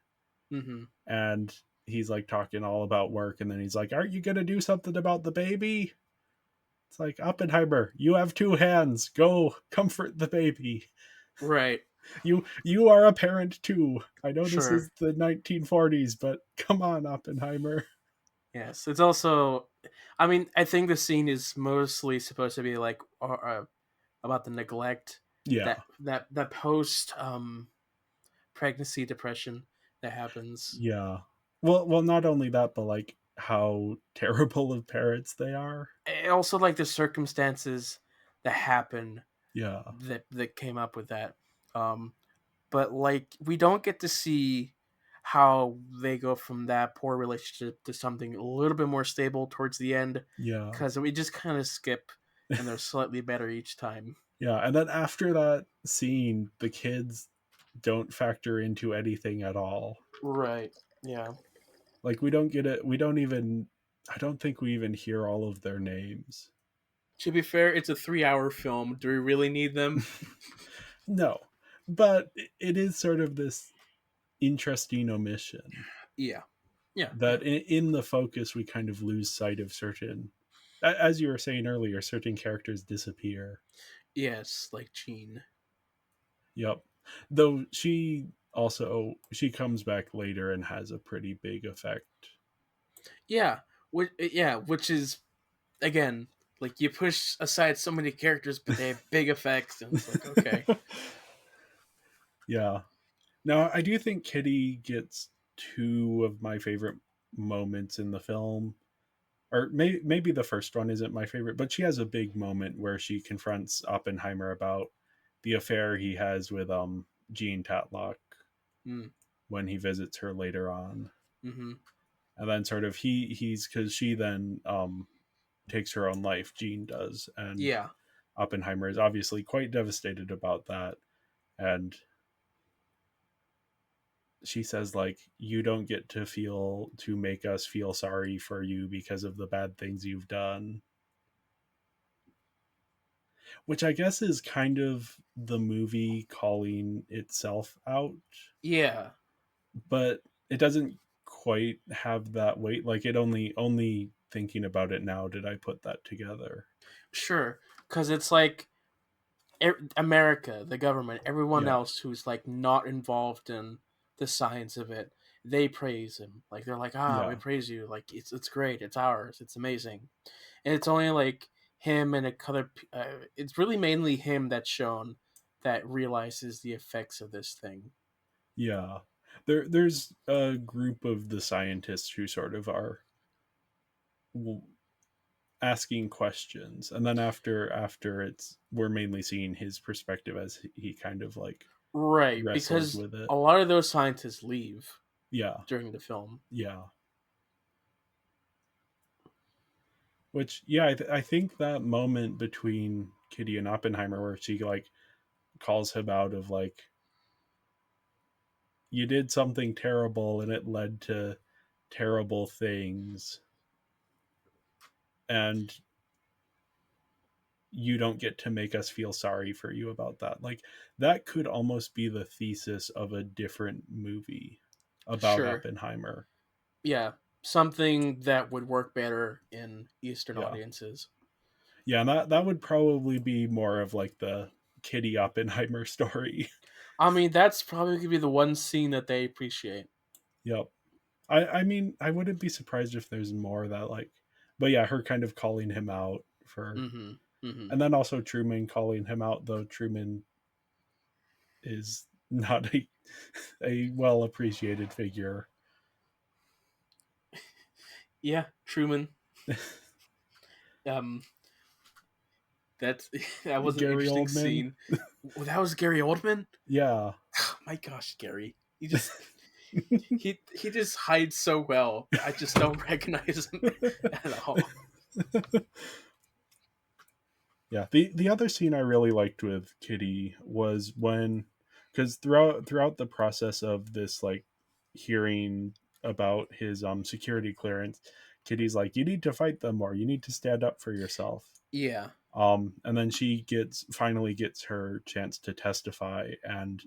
mhm. and he's like talking all about work, and then he's like, aren't you gonna do something about the baby? It's like, Oppenheimer, you have two hands, go comfort the baby. Right. You are a parent too. I know this Sure. is the 1940s, but come on, Oppenheimer. Yes, it's also. I mean, I think the scene is mostly supposed to be like about the neglect Yeah, that post pregnancy depression that happens. yeah. Well, not only that, but like how terrible of parents they are. Also, like the circumstances that happen Yeah, that came up with that. Um, but like we don't get to see how they go from that poor relationship to something a little bit more stable towards the end, yeah, because we just kind of skip and they're slightly better each time. yeah. And then after that scene, the kids don't factor into anything at all. Right. Yeah. Like we don't get it. We don't even. I don't think we even hear all of their names. To be fair, it's a 3-hour film. Do we really need them? No, but it is sort of this interesting omission Yeah. Yeah. Yeah. that in the focus we kind of lose sight of certain, as you were saying earlier, certain characters disappear. Yes, like Gene. Yep. Though she comes back later and has a pretty big effect. Yeah. Which is again like you push aside so many characters, but they have big effects, and it's like okay. Yeah. Now I do think Kitty gets two of my favorite moments in the film, or maybe the first one isn't my favorite, but she has a big moment where she confronts Oppenheimer about the affair he has with Jean Tatlock Mm, when he visits her later on. mm-hmm. And then sort of he's because she then takes her own life, Jean does, and Yeah. Oppenheimer is obviously quite devastated about that. And she says, like, you don't get to make us feel sorry for you because of the bad things you've done, which I guess is kind of the movie calling itself out, Yeah. but it doesn't quite have that weight. Like it only thinking about it now did I put that together. Sure. Because it's like America, the government, everyone Yeah, else who's like not involved in the science of it, they praise him. Like they're like, we yeah, praise you. Like it's great. It's ours. It's amazing. And it's only like him and a color. It's really mainly him that's shown that realizes the effects of this thing. yeah. There's a group of the scientists who sort of are asking questions, and then after it's we're mainly seeing his perspective as he kind of like Right, wrestles because with it. a lot of those scientists leave Yeah, during the film. yeah. Which, yeah, I think that moment between Kitty and Oppenheimer where she like calls him out of like, you did something terrible and it led to terrible things, and you don't get to make us feel sorry for you about that. Like, that could almost be the thesis of a different movie about Sure. Oppenheimer. Yeah, something that would work better in Eastern Yeah. audiences. Yeah, and that would probably be more of like the Kitty Oppenheimer story. I mean, that's probably gonna be the one scene that they appreciate. Yep. I mean, I wouldn't be surprised if there's more that like, but yeah, her kind of calling him out for, Mm-hmm. Mm-hmm. and then also Truman calling him out, though Truman is not a well appreciated figure. Yeah, Truman. Um, that's that was an Gary interesting Oldman. scene. Oh, that was Gary Oldman. Yeah. Oh, my gosh, Gary, he just hides so well. I just don't recognize him at all. Yeah. The other scene I really liked with Kitty was when, because throughout the process of this like hearing about his security clearance, Kitty's like, you need to fight them more. You need to stand up for yourself. Yeah, And then she finally gets her chance to testify, and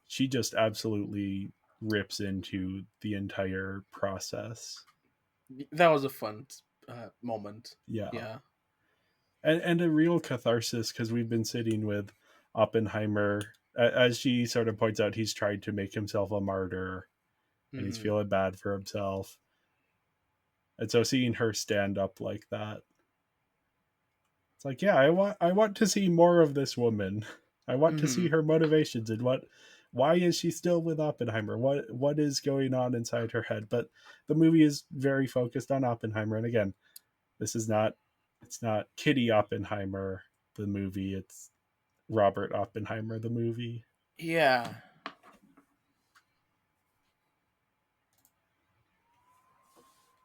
she just absolutely rips into the entire process. that was a fun moment. Yeah. Yeah. And a real catharsis, because we've been sitting with Oppenheimer. As she sort of points out, he's tried to make himself a martyr and he's Mm-hmm. feeling bad for himself. And so seeing her stand up like that, it's like, yeah, I want to see more of this woman. I want to see Mm-hmm. her motivations and why is she still with Oppenheimer? What is going on inside her head? But the movie is very focused on Oppenheimer, and again, this is not it's not Kitty Oppenheimer the movie, it's Robert Oppenheimer the movie. Yeah.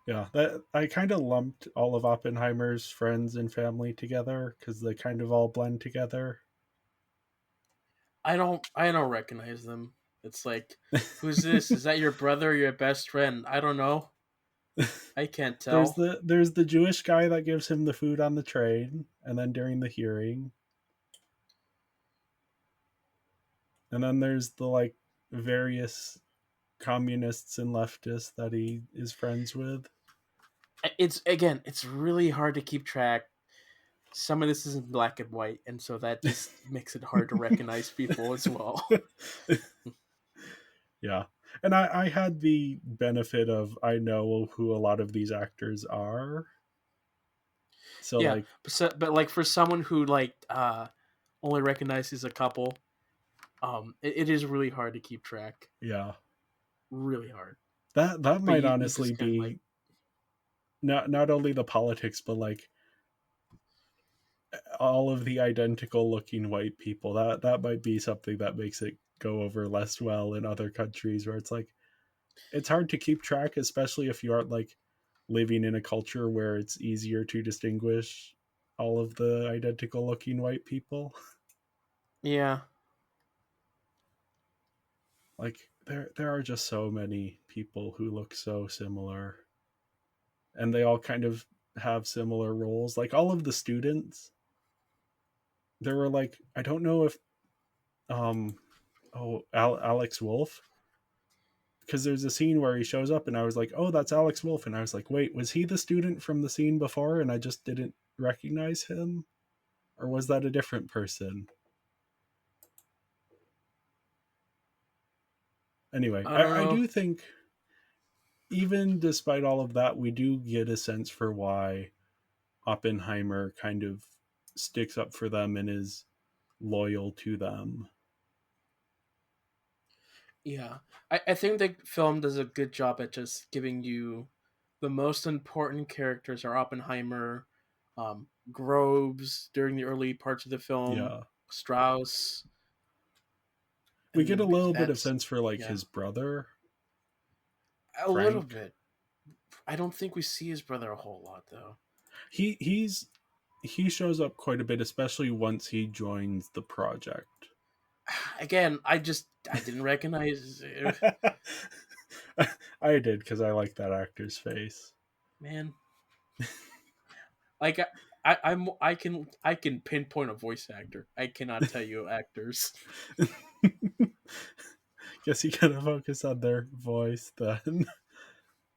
Yeah, that I kind of lumped all of Oppenheimer's friends and family together because they kind of all blend together. I don't recognize them. It's like, who's this? Is that your brother or your best friend? I don't know. I can't there's tell. the Jewish guy that gives him the food on the train, and then during the hearing, and then there's the like various communists and leftists that he is friends with. It's really hard to keep track. Some of this is in black and white, and so that just makes it hard to recognize people as well. Yeah. And I had the benefit of I know who a lot of these actors are. So Yeah, like, but like for someone who like only recognizes a couple, it is really hard to keep track. yeah. Really hard. That But might you honestly just kind of like, be not only the politics, but like all of the identical looking white people. That might be something that makes it go over less well in other countries where it's like it's hard to keep track, especially if you aren't like living in a culture where it's easier to distinguish all of the identical looking white people. yeah, Like there are just so many people who look so similar, and they all kind of have similar roles. Like all of the students, there were like I don't know if um Alex Wolf, because there's a scene where he shows up and I was like, oh, that's Alex Wolf, and I was like, wait, was he the student from the scene before and I just didn't recognize him, or was that a different person? Anyway, I don't I know. do think even despite all of that, we do get a sense for why Oppenheimer kind of sticks up for them and is loyal to them. Yeah, I think the film does a good job at just giving you the most important characters are Oppenheimer, Groves during the early parts of the film, Yeah. Strauss. We get a And little bit of that's sense for like yeah, his brother, a little Frank. bit. I don't think we see his brother a whole lot though. He shows up quite a bit, especially once he joins the project. Again, I didn't recognize I did because I like that actor's face. man. Like I can pinpoint a voice actor. I cannot tell you actors. Guess you gotta focus on their voice then.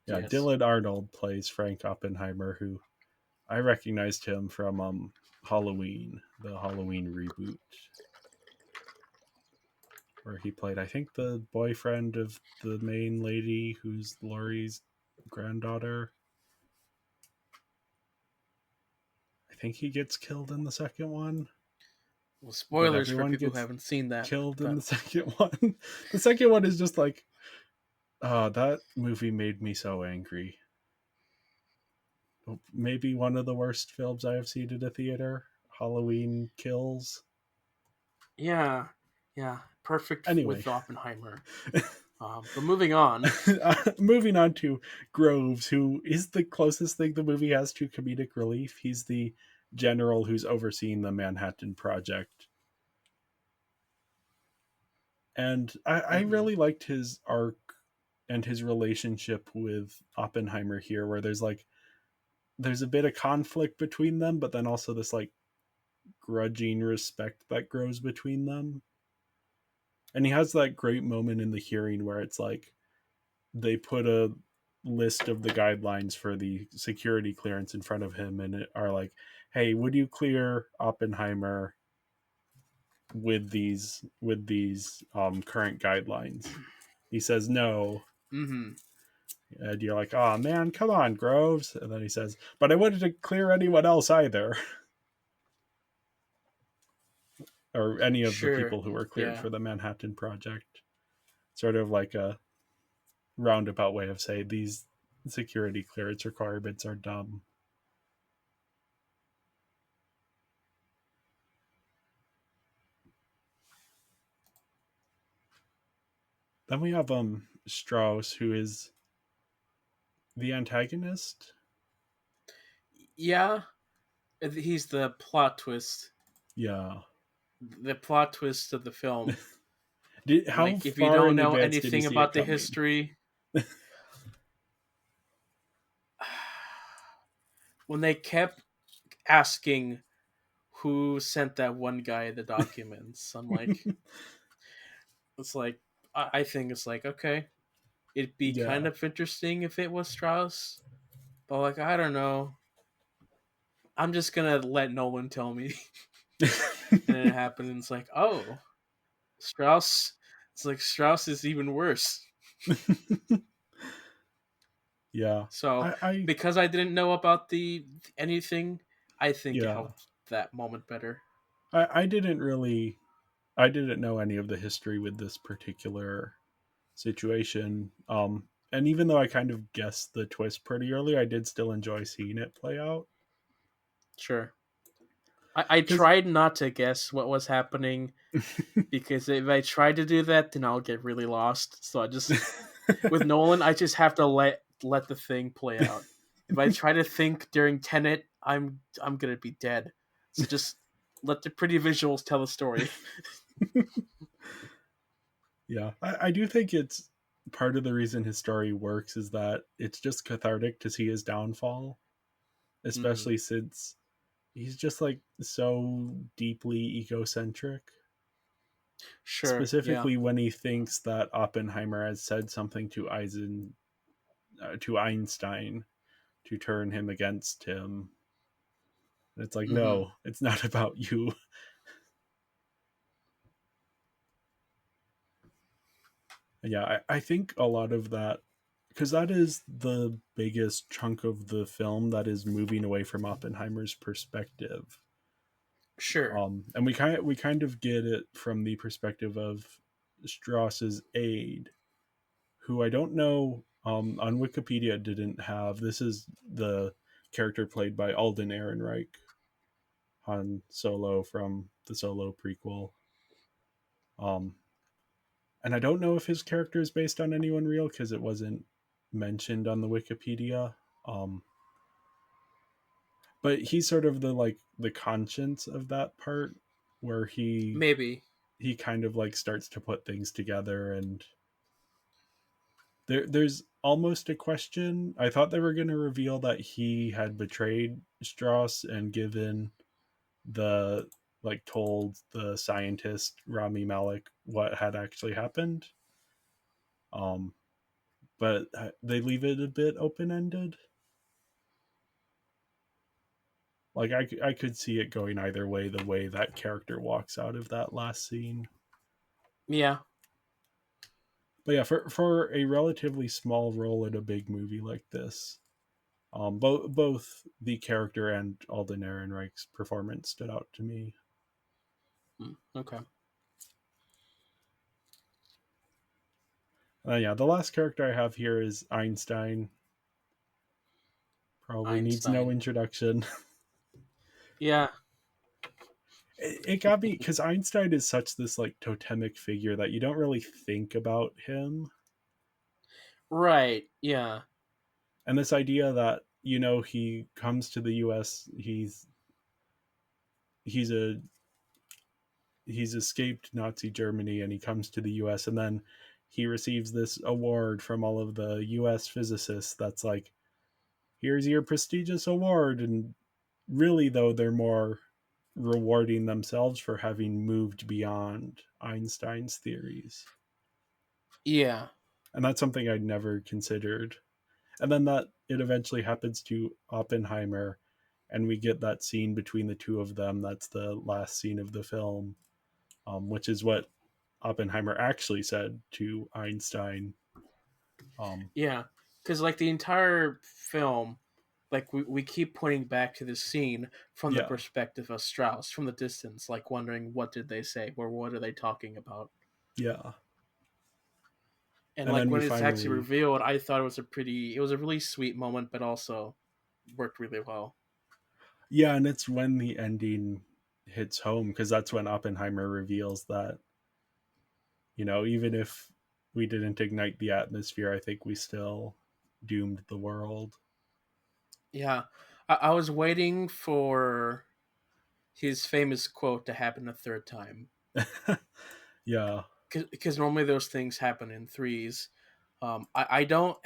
Yeah, Yes. Dylan Arnold plays Frank Oppenheimer, who I recognized him from Halloween, the Halloween reboot, where he played, I think, the boyfriend of the main lady who's Laurie's granddaughter. I think he gets killed in the second one, Well, but spoilers for everyone people who gets haven't seen that. killed in But the second one. The second one is just like, oh, that movie made me so angry. Maybe one of the worst films I have seen in a theater. Halloween Kills. yeah, yeah, perfect Anyway, with Oppenheimer. But moving on. moving on to Groves, who is the closest thing the movie has to comedic relief. He's the general who's overseeing the Manhattan Project. And I Mhm. really liked his arc and his relationship with Oppenheimer here, where there's a bit of conflict between them, but then also this like grudging respect that grows between them. And he has that great moment in the hearing where it's like they put a list of the guidelines for the security clearance in front of him and it are like, hey, would you clear Oppenheimer with these current guidelines? He says no. Mhm. And you're like, oh man, come on, Groves. And then he says, but I wanted to clear anyone else either. Or any of the Sure. people who were cleared Yeah. for the Manhattan Project. Sort of like a roundabout way of saying these security clearance requirements are dumb. Then we have Strauss, who is the antagonist. Yeah. He's the plot twist. Yeah. The plot twist of the film. How Like if you far don't in know advance did you anything see it about the coming? history, when they kept asking who sent that one guy the documents, I'm like, it's like I think it's like okay, it'd be kind Yeah. of interesting if it was Strauss, but like I don't know. I'm just gonna let Nolan tell me, and then it happened, and it's like, oh, Strauss. It's like Strauss is even worse. Yeah. So I because I didn't know about the anything, I think it yeah. helped that moment better. I didn't really I didn't know any of the history with this particular situation. And even though I kind of guessed the twist pretty early, I did still enjoy seeing it play out. Sure. I Because tried not to guess what was happening because if I try to do that, then I'll get really lost. So I just with Nolan, I just have to let the thing play out. If I try to think during Tenet, I'm gonna be dead. So just let the pretty visuals tell the story. yeah, I do think it's part of the reason his story works is that it's just cathartic to see his downfall, Hmm. especially since he's just like so deeply egocentric. Sure. Yeah. Specifically, when he thinks that Oppenheimer has said something to Einstein to turn him against him. And it's like, Hmm. no, it's not about you. Yeah, I think a lot of that, because that is the biggest chunk of the film that is moving away from Oppenheimer's perspective. Sure. And we kind of get it from the perspective of Strauss's aide, who I don't know on Wikipedia didn't have. This is the character played by Alden Ehrenreich, Han Solo from the Solo prequel. Um, and I don't know if his character is based on anyone real because it wasn't mentioned on the Wikipedia. Um, but he's sort of the conscience of that part, where Maybe. he kind of like starts to put things together, and there's almost a question. I thought they were going to reveal that he had betrayed Strauss and given the told the scientist Rami Malek what had actually happened. Um, but they leave it a bit open ended. Like I could see it going either way. The way that character walks out of that last scene. Yeah. But yeah, for a relatively small role in a big movie like this, both the character and Alden Ehrenreich's performance stood out to me. Okay. Yeah, the last character I have here is Einstein. Probably needs no Einstein. introduction. Yeah. It got me because Einstein is such this totemic figure that you don't really think about him, Right. Yeah. and this idea that he comes to the U.S. He's a he's escaped Nazi Germany and he comes to the US, and then he receives this award from all of the US physicists that's like, here's your prestigious award. And really, though, they're more rewarding themselves for having moved beyond Einstein's theories. Yeah. And that's something I'd never considered. And then that it eventually happens to Oppenheimer, and we get that scene between the two of them. That's the last scene of the film, which is what Oppenheimer actually said to Einstein. Yeah. Because like the entire film, like we keep pointing back to the scene from the Yeah, perspective of Strauss from the distance, like wondering what did they say or what are they talking about. yeah. And And like then we when it's actually finally, revealed, I thought it was a really sweet moment, but also worked really well. yeah, and it's when the ending hits home because that's when Oppenheimer reveals that, even if we didn't ignite the atmosphere, I think we still doomed the world. Yeah. I was waiting for his famous quote to happen a third time. Yeah. Because normally those things happen in threes. I don't.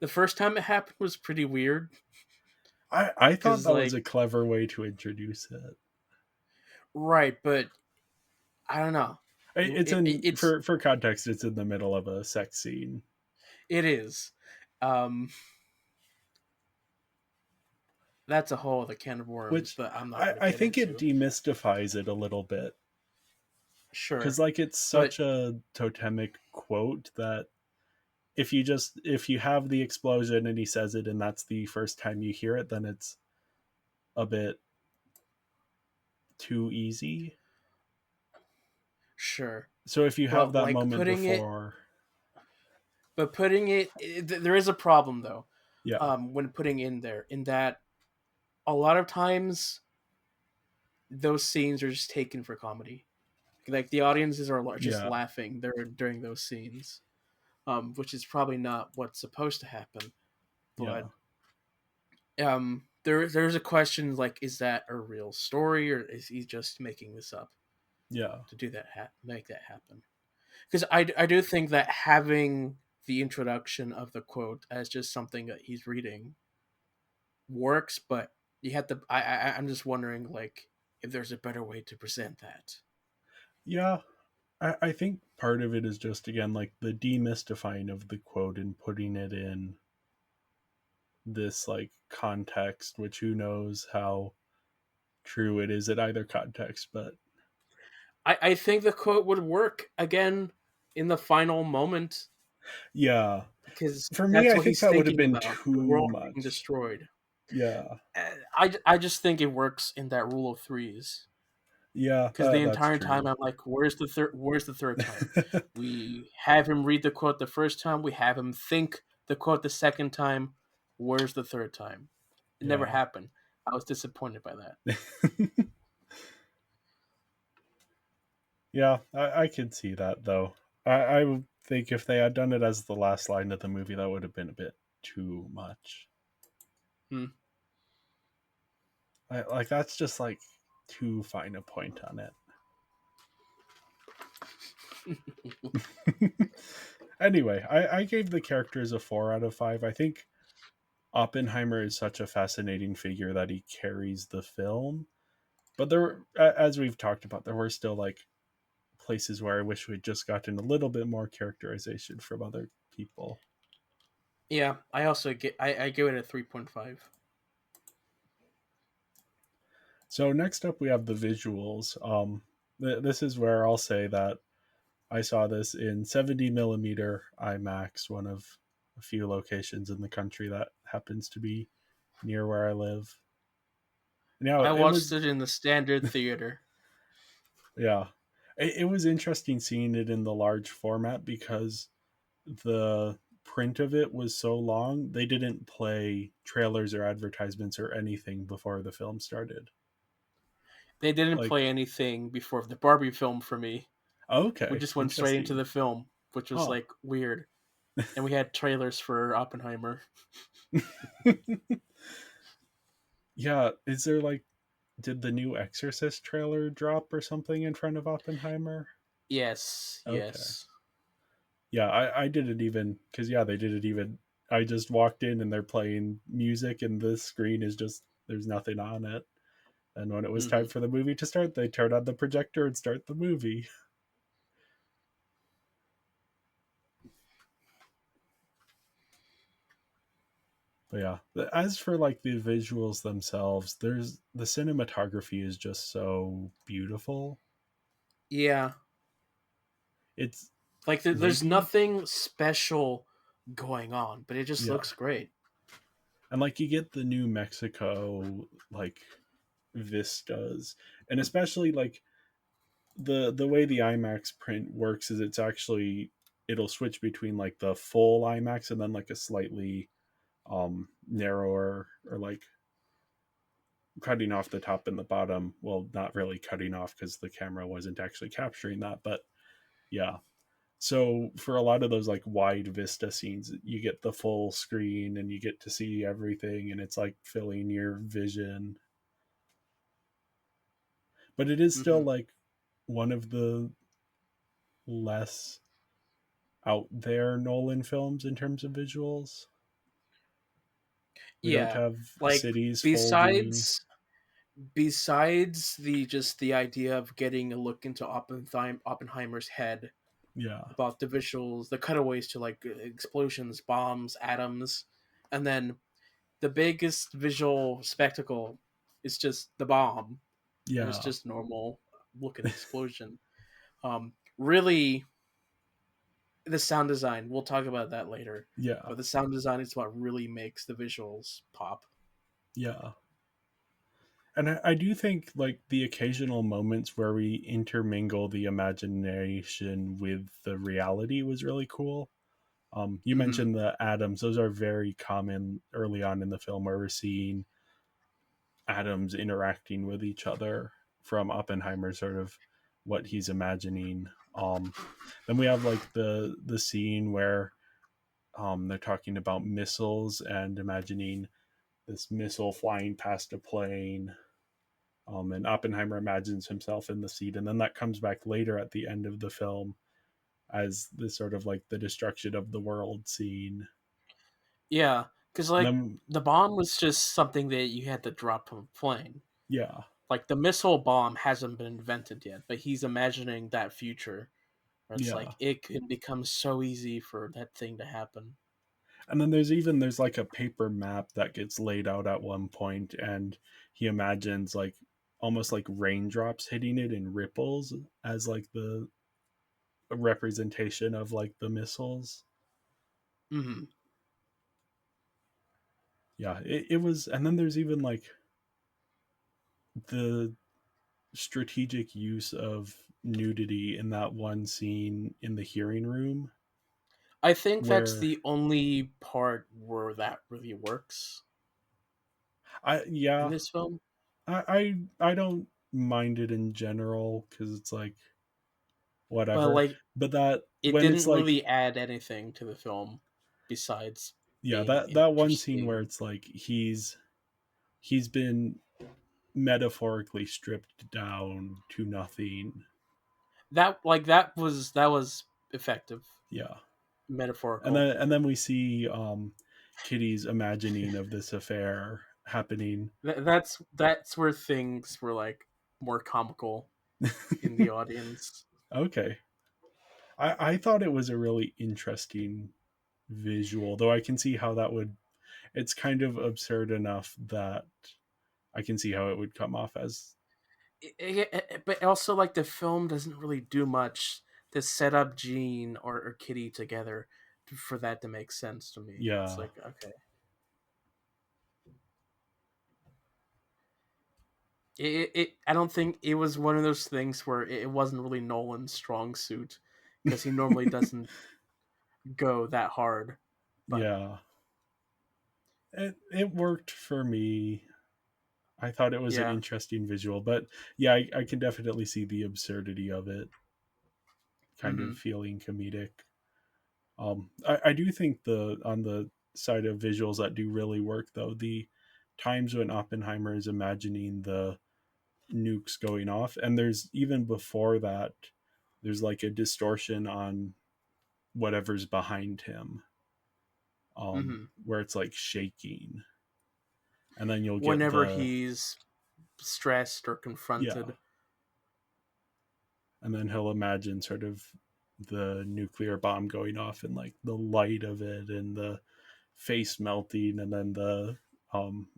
The first time it happened was pretty weird. I thought Because, that was like, a clever way to introduce it. right, but I don't know. It's in It's for context, it's in the middle of a sex scene. it is. Um, that's a whole other can of worms Which that I'm not I, going to I get think it into. demystifies it a little bit. Sure, Because it's but such a totemic quote that if you have the explosion and he says it and that's the first time you hear it, then it's a bit too easy. sure. So if you have But that like moment before, putting there is a problem though. yeah, When putting in there, in that a lot of times those scenes are just taken for comedy. Like the audiences are just yeah, laughing during those scenes, which is probably not what's supposed to happen. yeah, But there's a question like, is that a real story or is he just making this up yeah, to do that make that happen? Because I do think that having the introduction of the quote as just something that he's reading works, but you have to. I'm just wondering like if there's a better way to present that. yeah. I think part of it is just again the demystifying of the quote and putting it in this context, which who knows how true it is at either context, but I think the quote would work again in the final moment yeah. because For me, that's I what think he's that would have thinking been about the too world being much. destroyed. Yeah. I just think it works in that rule of threes Yeah, because the that's entire time true. I'm like, where's the third time? We have him read the quote the first time, we have him think the quote the second time. Where's the third time? It never Yeah. happened. I was disappointed by that. Yeah, I could see that though. I would think if they had done it as the last line of the movie, that would have been a bit too much. Hmm. Like that's just like too fine a point on it. Anyway, I gave the characters a 4 out of 5. I think Oppenheimer is such a fascinating figure that he carries the film. But there, as we've talked about, there were still like places where I wish we'd just gotten a little bit more characterization from other people. Yeah, I also I give it a 3.5. So next up, we have the visuals. This is where I'll say that I saw this in 70 millimeter IMAX, one of a few locations in the country that happens to be near where I live. Now I it watched was, it in the standard theater. yeah, it was interesting seeing it in the large format because the print of it was so long. They didn't play trailers or advertisements or anything before the film started. They didn't Like, play anything before the Barbie film for me. We okay, just went straight into interesting. the film, which was Huh. like weird. And we had trailers for Oppenheimer. Yeah, is there like, did the new Exorcist trailer drop or something in front of Oppenheimer? Yes, Okay. yes. Yeah, I didn't even, because yeah, they didn't even, I just walked in and they're playing music and the screen is just, there's nothing on it. And when it was Hmm. time for the movie to start, they turn on the projector and start the movie. But yeah, as for like the visuals themselves, there's the cinematography is just so beautiful. Yeah, It's like there's maybe, nothing special going on, but it just yeah. looks great. And like you get the New Mexico like vistas, and especially like the way the IMAX print works is it's actually, it'll switch between like the full IMAX and then like a slightly narrower, or like cutting off the top and the bottom. Well, not really cutting off because the camera wasn't actually capturing that, but yeah. So for a lot of those like wide vista scenes, you get the full screen and you get to see everything, and it's like filling your vision. But it is still Hmm. like one of the less out there Nolan films in terms of visuals. We don't Yeah, have like cities folding. besides besides the just the idea of getting a look into Oppenheimer's head Yeah, about the visuals, the cutaways to like explosions, bombs, atoms, and then the biggest visual spectacle is just the bomb, and it's yeah, just normal looking explosion. Really, the sound design. We'll talk about that later, yeah, but the sound design is what really makes the visuals pop. yeah. And I do think like the occasional moments where we intermingle the imagination with the reality was really cool. You Hmm. mentioned the atoms; those are very common early on in the film, where we're seeing atoms interacting with each other from Oppenheimer, sort of what he's imagining. Then we have like the scene where they're talking about missiles and imagining this missile flying past a plane. And Oppenheimer imagines himself in the seat, and then that comes back later at the end of the film as this sort of like the destruction of the world scene. Yeah, because And like then the bomb was just something that you had to drop from a plane. yeah, Like the missile bomb hasn't been invented yet, but he's imagining that future where it's yeah. like it can become so easy for that thing to happen. And then there's like a paper map that gets laid out at one point, and he imagines like almost like raindrops hitting it in ripples as like the representation of like the missiles. Hmm. Yeah, it was. And then there's even like the strategic use of nudity in that one scene in the hearing room I think that's where the only part where that really works I in yeah, this film. I don't mind it in general because it's like But whatever. like But that it when it's didn't like, really add anything to the film besides yeah, being that one scene where interesting. it's like he's been metaphorically stripped down to nothing. That was effective, Yeah. metaphorical. And then we see Kitty's imagining of this affair happening. That's where things were like more comical in the audience. Okay. I thought it was a really interesting visual, though I can see how that would, it's kind of absurd enough that I can see how it would come off as, But also, like, the film doesn't really do much to set up Jean or Kitty together for that to make sense to me. It's yeah. like, okay, I don't think it was one of those things where it wasn't really Nolan's strong suit because he normally doesn't go that hard. But Yeah. It worked for me. I thought it was an yeah, interesting visual, but yeah, I can definitely see the absurdity of it, kind hmm of feeling comedic. I do think the on the side of visuals that do really work though, the times when Oppenheimer is imagining the nukes going off, and there's even before that, there's like a distortion on whatever's behind him, hmm where it's like shaking, and then you'll get whenever the, he's stressed or yeah, confronted. and then he'll imagine sort of the nuclear bomb going off and like the light of it and the face melting and then the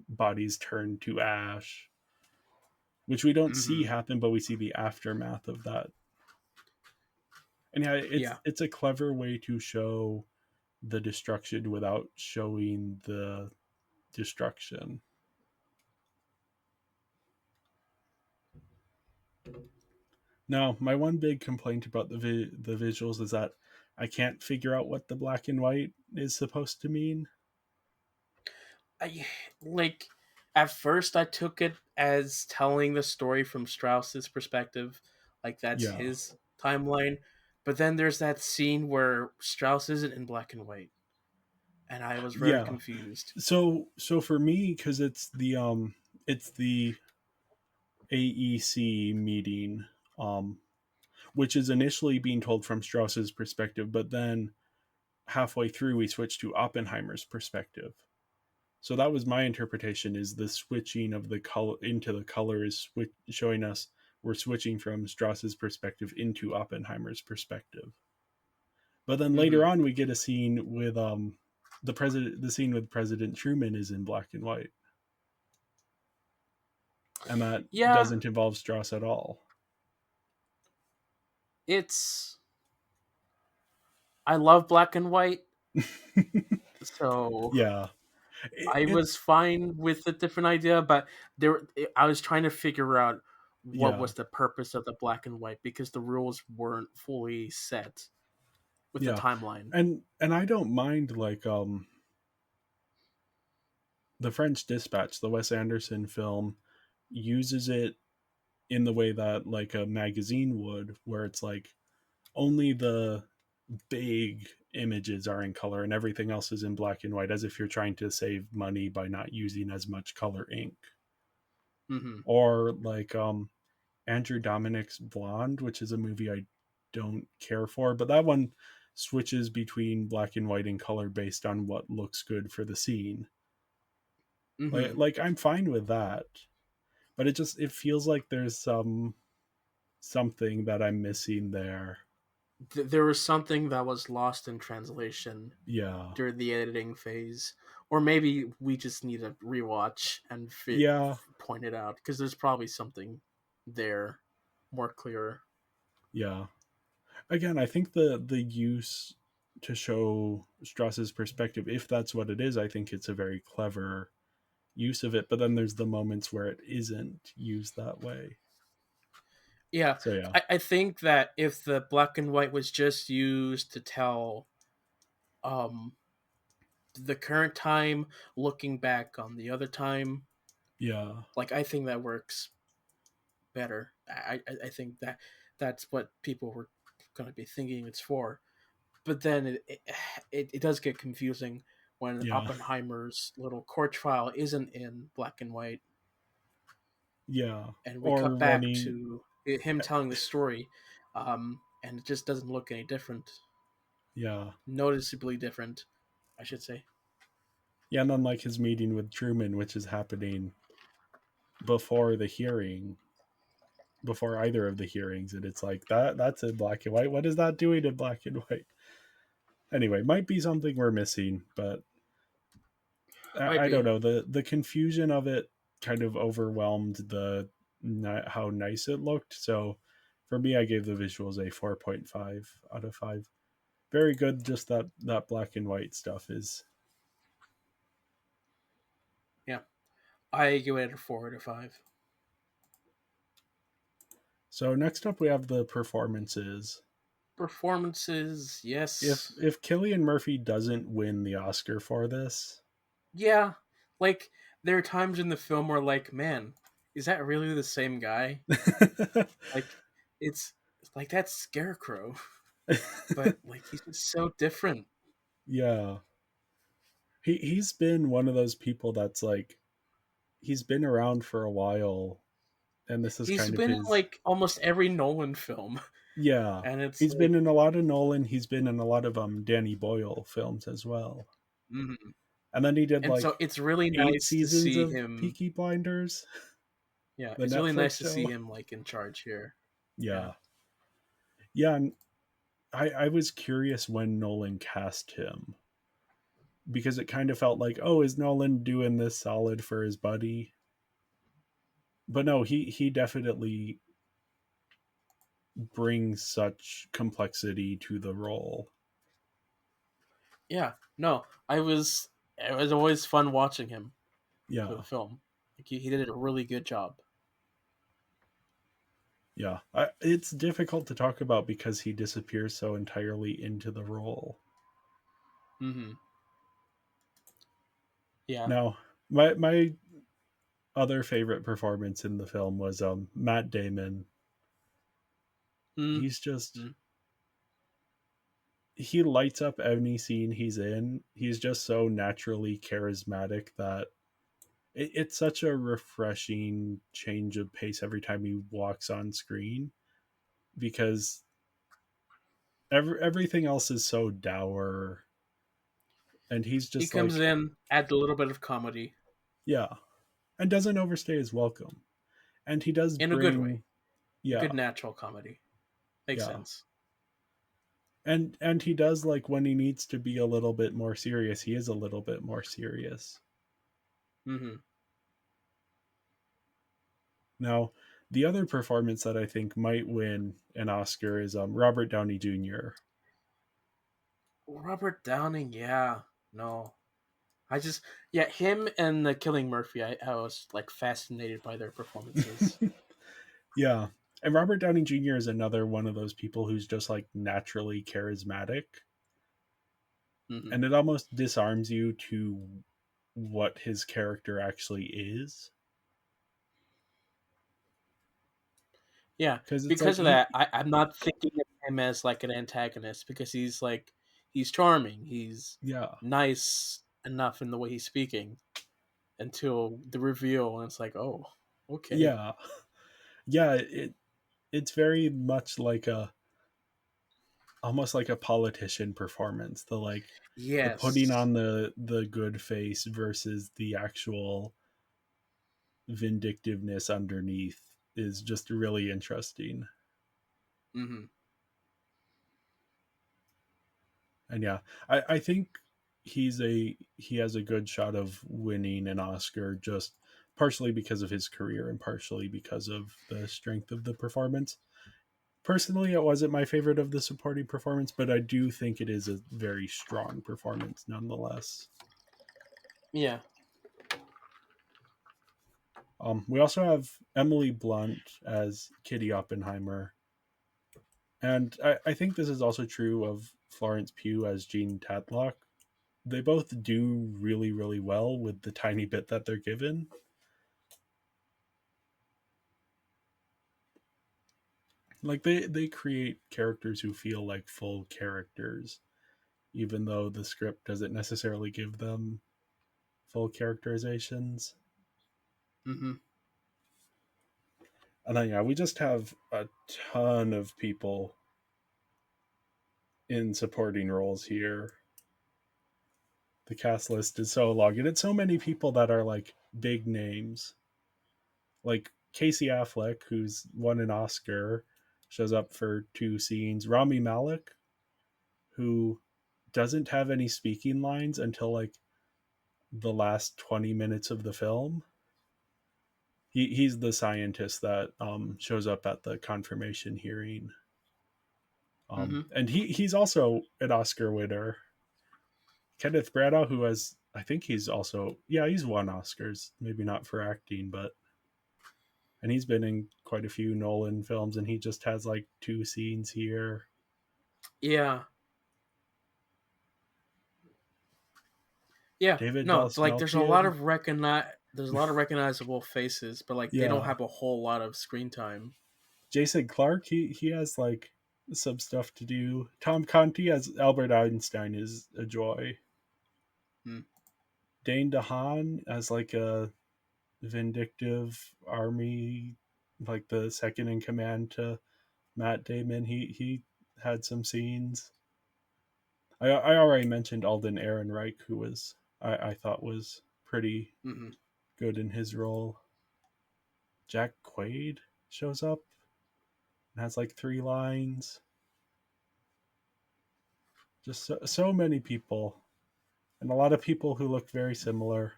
bodies turn to ash, which we don't see hmm happen, but we see the aftermath of that. And yeah, Yeah. it's a clever way to show the destruction without showing the destruction. Now, my one big complaint about the visuals is that I can't figure out what the black and white is supposed to mean. I like at first I took it as telling the story from Strauss's perspective, like that's Yeah. his timeline. But then there's that scene where Strauss isn't in black and white, and I was very Yeah. confused. So for me, because it's the AEC meeting, um which is initially being told from Strauss's perspective, but then halfway through we switch to Oppenheimer's perspective. So that was my interpretation, is the switching of the color into the color is showing us we're switching from Strauss's perspective into Oppenheimer's perspective. But then later hmm on we get a scene with the scene with President Truman is in black and white, and that Yeah, doesn't involve Strauss at all. it's I love black and white, so Yeah. I was It's fine with the different idea, but I was trying to figure out what yeah. was the purpose of the black and white because the rules weren't fully set with the Yeah. timeline. And I don't mind like the French Dispatch, the Wes Anderson film, uses it in the way that like a magazine would, where it's like only the big images are in color and everything else is in black and white, as if you're trying to save money by not using as much color ink. hmm Or like Andrew Dominik's Blonde, which is a movie I don't care for, but that one switches between black and white and color based on what looks good for the scene. hmm Like I'm fine with that, but it feels like there's something that I'm missing there. There was something that was lost in translation Yeah. during the editing phase, or maybe we just need to rewatch and Yeah. point it out because there's probably something there more clear. Yeah. Again, I think the use to show Strauss's perspective, if that's what it is, I think it's a very clever use of it. But then there's the moments where it isn't used that way. Yeah, So yeah. I think that if the black and white was just used to tell um the current time looking back on the other time, Yeah. like I think that works better. I think that that's what people were going to be thinking it's for. but then it does get confusing when Yeah. Oppenheimer's little court trial isn't in black and white, Yeah. and we Or cut when back he to him telling the story, and it just doesn't look any different, yeah. noticeably different, I should say. Yeah, and then like his meeting with Truman, which is happening before the hearing, before either of the hearings, and it's like that's in black and white. What is that doing in black and white? Anyway, might be something we're missing, but Might I don't be. know. The confusion of it kind of overwhelmed how nice it looked. So for me, I gave the visuals a 4.5 out of 5. Very good. Just that black and white stuff is. Yeah, I give it a 4 out of 5. So next up, we have the performances. Performances, If yes. if Cillian Murphy doesn't win the Oscar for this, Yeah, like there are times in the film where like, man, is that really the same guy? Like, it's like that Scarecrow, but like he's just so different. yeah, he's been one of those people that's like he's been around for a while, and this is He's kind of been in his. like almost every Nolan film, Yeah, and it's he's been like, in a lot of Nolan. He's been in a lot of Danny Boyle films as well, mhm. and then he did And so like it's really 8 nice to seasons see of him. Peaky Blinders, Yeah, the it's really Netflix nice to see show. him like in charge here. Yeah, Yeah, yeah, and I was curious when Nolan cast him because it kind of felt like, oh, is Nolan doing this solid for his buddy? But no, he definitely brings such complexity to the role. yeah. No, I was. It was always fun watching him for Yeah, the film. Like he did a really good job. yeah. It's difficult to talk about because he disappears so entirely into the role. Mm-hmm. Yeah. Now, my other favorite performance in the film was Matt Damon. He's just Mm-hmm. he lights up any scene he's in. He's just so naturally charismatic that it's such a refreshing change of pace every time he walks on screen because everything else is so dour, and he's He just comes like, in, adds a little bit of comedy yeah, and doesn't overstay his welcome, and he does in a good way, bring, a yeah, good natural comedy. Makes yeah, sense. and he does, like, when he needs to be a little bit more serious, he is a little bit more serious. Mm-hmm. Now, the other performance that I think might win an Oscar is Robert Downey Jr. Robert Downing, yeah, no, I just yeah him and the Killing Murphy. I was like fascinated by their performances. Yeah, and Robert Downey Jr. is another one of those people who's just like naturally charismatic, Mm-hmm. and it almost disarms you to what his character actually is, Yeah, because it's like because of that, I'm not thinking of him as like an antagonist because he's like he's charming, he's yeah, nice enough in the way he's speaking until the reveal, and it's like, oh, okay, yeah, yeah, it's very much like a almost like a politician performance, the putting yes, on the good face versus the actual vindictiveness underneath is just really interesting. mm-hmm. And yeah, I think he has a good shot of winning an Oscar, just partially because of his career and partially because of the strength of the performance. Personally, it wasn't my favorite of the supporting performance, but I do think it is a very strong performance nonetheless. Yeah, We also have Emily Blunt as Kitty Oppenheimer, and I think this is also true of Florence Pugh as Jean Tatlock. They both do really, really well with the tiny bit that they're given. Like they create characters who feel like full characters, even though the script doesn't necessarily give them full characterizations. Mm-hmm. And then, yeah, we just have a ton of people in supporting roles here. The cast list is so long, and it's so many people that are like big names. Like Casey Affleck, who's won an Oscar, shows up for 2 scenes. Rami Malek, who doesn't have any speaking lines until like the last 20 minutes of the film. He's the scientist that shows up at the confirmation hearing. Mm-hmm. And he's also an Oscar winner. Kenneth Branagh, who has, I think he's also, yeah, he's won Oscars, maybe not for acting, but, and he's been in quite a few Nolan films, and he just has like 2 scenes here. Yeah. Yeah. David No, like there's a lot Dastmalchian, of recognizable faces, but like they don't yeah. have a whole lot of screen time. Jason Clarke, he has like some stuff to do. Tom Conti as Albert Einstein is a joy. Hmm. Dane DeHaan as like a vindictive army, like the second in command to Matt Damon. He had some scenes. I already mentioned Alden Ehrenreich, who was I thought was pretty Mm-hmm. good in his role. Jack Quaid shows up and has like 3 lines. Just so many people, and a lot of people who look very similar.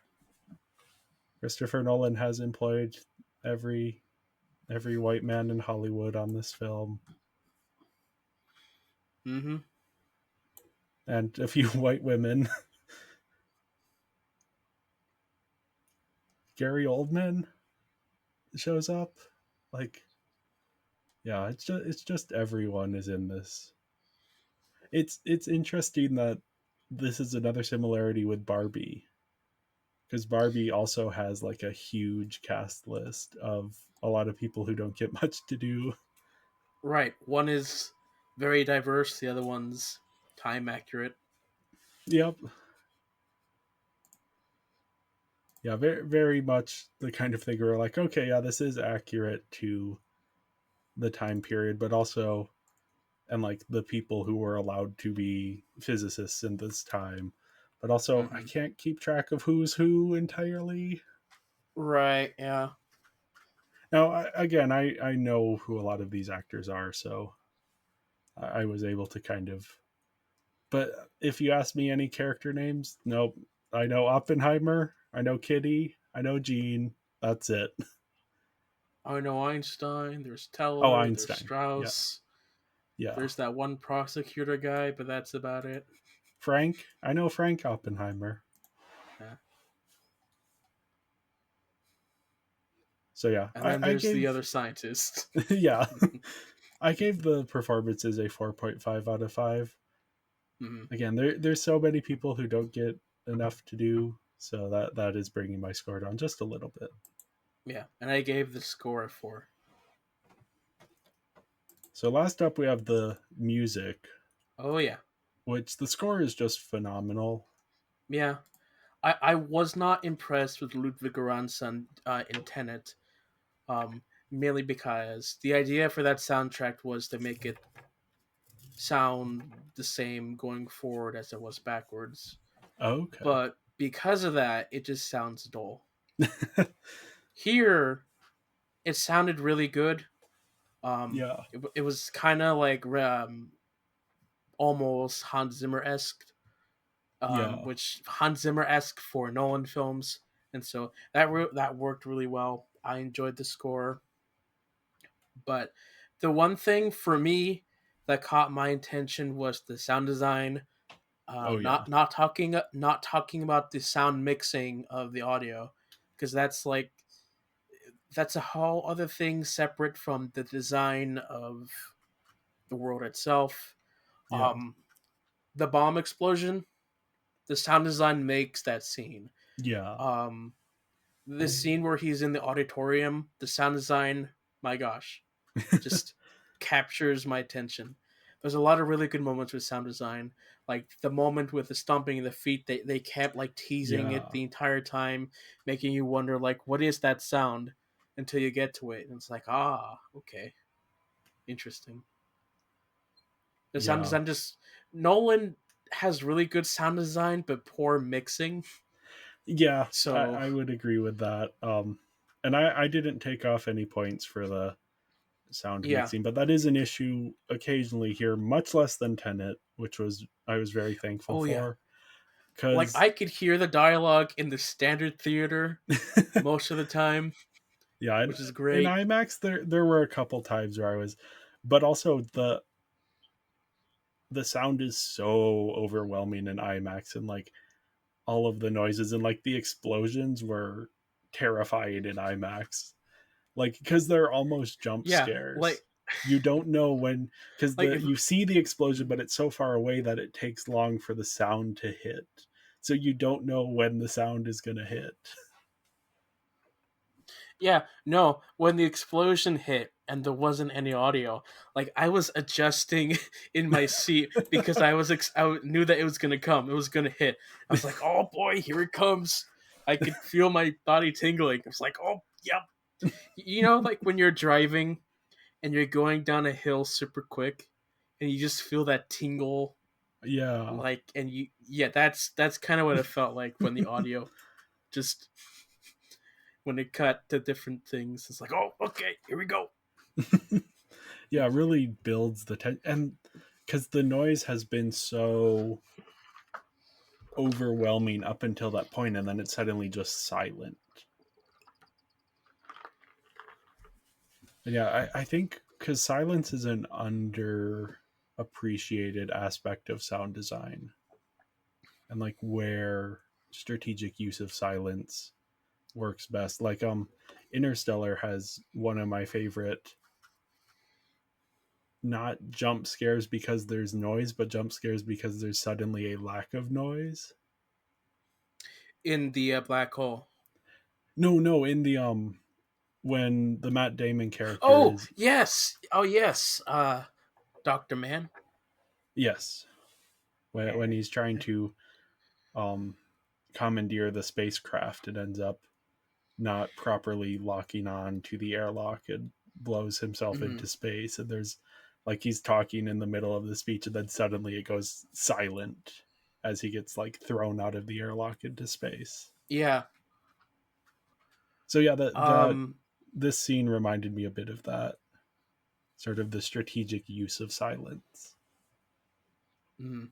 Christopher Nolan has employed every white man in Hollywood on this film, Mm-hmm. and a few white women. Gary Oldman shows up. Like, yeah, it's just everyone is in this. It's interesting that this is another similarity with Barbie, because Barbie also has like a huge cast list of a lot of people who don't get much to do. Right. One is very diverse. The other one's time accurate. Yep. Yeah, very very much the kind of thing where like, okay, yeah, this is accurate to the time period, but also, and like the people who were allowed to be physicists in this time. But also, I Mm-hmm. can't keep track of who's who entirely. Right. Yeah. Now, again, I know who a lot of these actors are, so I was able to kind of. But if you ask me any character names, nope. I know Oppenheimer, I know Kitty, I know Jean. That's it. I know Einstein. There's Oh, Teller. There's Einstein. Yeah, Strauss. yeah. There's that one prosecutor guy, but that's about it. Frank, I know Frank Oppenheimer. Yeah. So yeah, And then I there's the gave other scientist. yeah, I gave the performances a 4.5 out of 5. Mm-hmm. Again, there's so many people who don't get enough to do, so that is bringing my score down just a little bit. Yeah, and I gave the score a 4. So last up we have the music, Oh yeah, which the score is just phenomenal. yeah. I was not impressed with Ludwig Göransson in Tenet, um, mainly because the idea for that soundtrack was to make it sound the same going forward as it was backwards. Okay. But because of that, it just sounds dull. Here, it sounded really good. Yeah. It was kind of like almost Hans Zimmer esque, Yeah. which Hans Zimmer esque for Nolan films, and so that worked really well. I enjoyed the score, but the one thing for me that caught my attention was the sound design. Oh yeah. Not talking about the sound mixing of the audio, because that's a whole other thing separate from the design of the world itself. Yeah. The bomb explosion, the sound design makes that scene. Yeah. Um, this scene where he's in the auditorium, the sound design, my gosh, just captures my attention. there's a lot of really good moments with sound design. Like the moment with the stomping of the feet, they kept like teasing it Yeah, the entire time, making you wonder like what is that sound until you get to it, and it's like okay, interesting. The sound yeah, design just Nolan has really good sound design but poor mixing. yeah. So I would agree with that. And I didn't take off any points for the sound yeah, mixing, but that is an issue occasionally here, much less than Tenet, which was I was very thankful oh yeah, for like because I could hear the dialogue in the standard theater most of the time, yeah, which is in great. IMAX there were a couple times where I was, but also the sound is so overwhelming in IMAX, and like all of the noises and like the explosions were terrifying in IMAX. Like because they're almost jump Yeah, scares. You don't know when, because like the you see the explosion, but it's so far away that it takes long for the sound to hit. So you don't know when the sound is gonna hit. yeah, no, when the explosion hit and there wasn't any audio, like I was adjusting in my seat because I knew that it was gonna come, it was gonna hit. I was like, oh boy, here it comes. I could feel my body tingling. I was like, oh yep. You know, like when you're driving and you're going down a hill super quick, and you just feel that tingle, Yeah, like, and you, yeah, that's kind of what it felt like when the audio just when it cut to different things. It's like, oh, okay, here we go. yeah, it really builds the and because the noise has been so overwhelming up until that point, and then it's suddenly just silent. And yeah, I think because silence is an underappreciated aspect of sound design, and like where strategic use of silence works best. Like Interstellar has one of my favorite, not jump scares because there's noise, but jump scares because there's suddenly a lack of noise. In the black hole. No, in the when the Matt Damon character Oh is, yes, oh yes, Doctor Man. yes, when he's trying to um commandeer the spacecraft, it ends up not properly locking on to the airlock and blows himself Mm-hmm. into space. And there's like he's talking in the middle of the speech, and then suddenly it goes silent as he gets like thrown out of the airlock into space. Yeah. So yeah, the Um. this scene reminded me a bit of that, sort of the strategic use of silence. Mhm.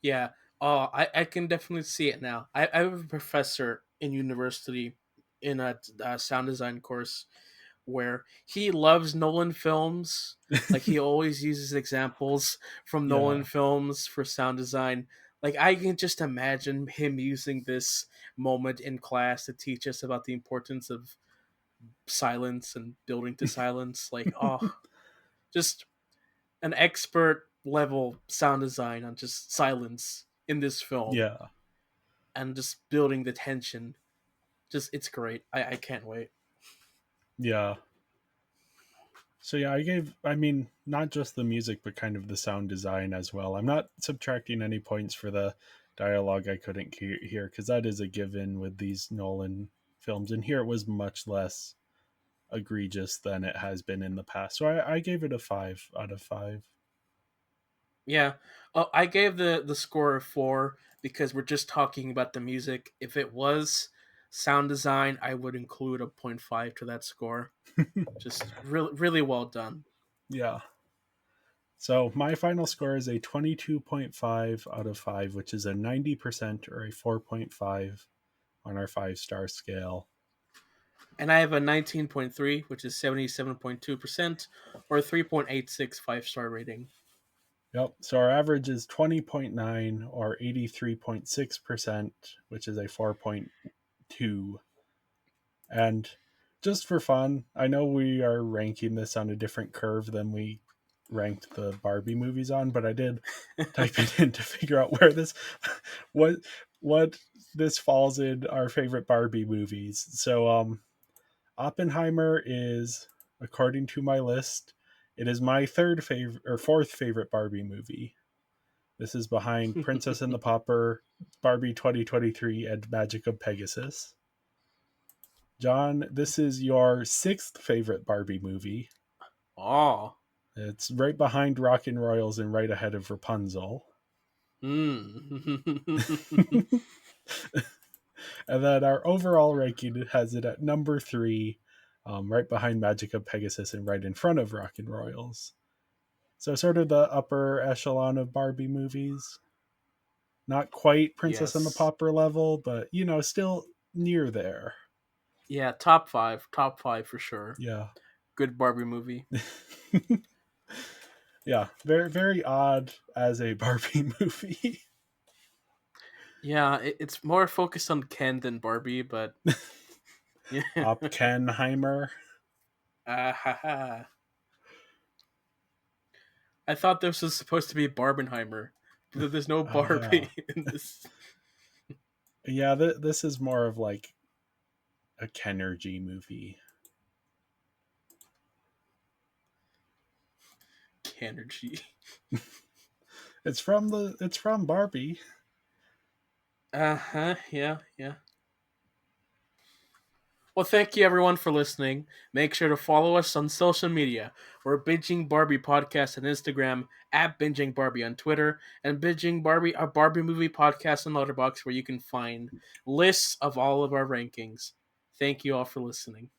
Yeah. Oh, I can definitely see it now. I have a professor in university in a sound design course where he loves Nolan films. Like he always uses examples from Yeah, Nolan films for sound design. Like I can just imagine him using this moment in class to teach us about the importance of silence and building to silence. Like, oh, just an expert level sound design on just silence in this film yeah, and just building the tension. Just it's great. I can't wait. yeah. So yeah, I mean, not just the music, but kind of the sound design as well. I'm not subtracting any points for the dialogue I couldn't hear, because that is a given with these Nolan films. And here it was much less egregious than it has been in the past. So I gave it a 5 out of 5. Yeah. Oh, I gave the score a 4 because we're just talking about the music. If it was sound design, I would include a point 0.5 to that score. Just really well done. Yeah. So my final score is a 22.5 out of 5, which is a 90% or a 4.5 on our 5-star scale. And I have a 19.3, which is 77.2%, or 3.86 5-star rating. Yep. So our average is 20.9 or 83.6%, which is a 4.2. And just for fun, I know we are ranking this on a different curve than we ranked the Barbie movies on, but I did type it in to figure out where this what what this falls in our favorite Barbie movies. So Oppenheimer is, according to my list, It is my third favorite or fourth favorite Barbie movie. This is behind Princess and the Pauper, Barbie 2023, and Magic of Pegasus. John, this is your sixth favorite Barbie movie. Oh. It's right behind Rockin' Royals and right ahead of Rapunzel. Mm. And then our overall ranking has it at number 3, right behind Magic of Pegasus and right in front of Rockin' Royals. So sort of the upper echelon of Barbie movies. Not quite Princess and the Yes. Pauper level, but still near there. Yeah, top five for sure. Yeah. Good Barbie movie. Yeah, very very odd as a Barbie movie. Yeah, it's more focused on Ken than Barbie, but yeah. Oppenheimer. Ha. I thought this was supposed to be Barbenheimer, but there's no Oh yeah. Barbie in this. Yeah, this is more of like a Kenergy movie. Energy. It's from Barbie. Yeah. Well, thank you everyone for listening. Make sure to follow us on social media. We're Binging Barbie Podcast on Instagram, at Binging Barbie on Twitter, and Binging Barbie, a Barbie movie podcast on Letterboxd, where you can find lists of all of our rankings. Thank you all for listening.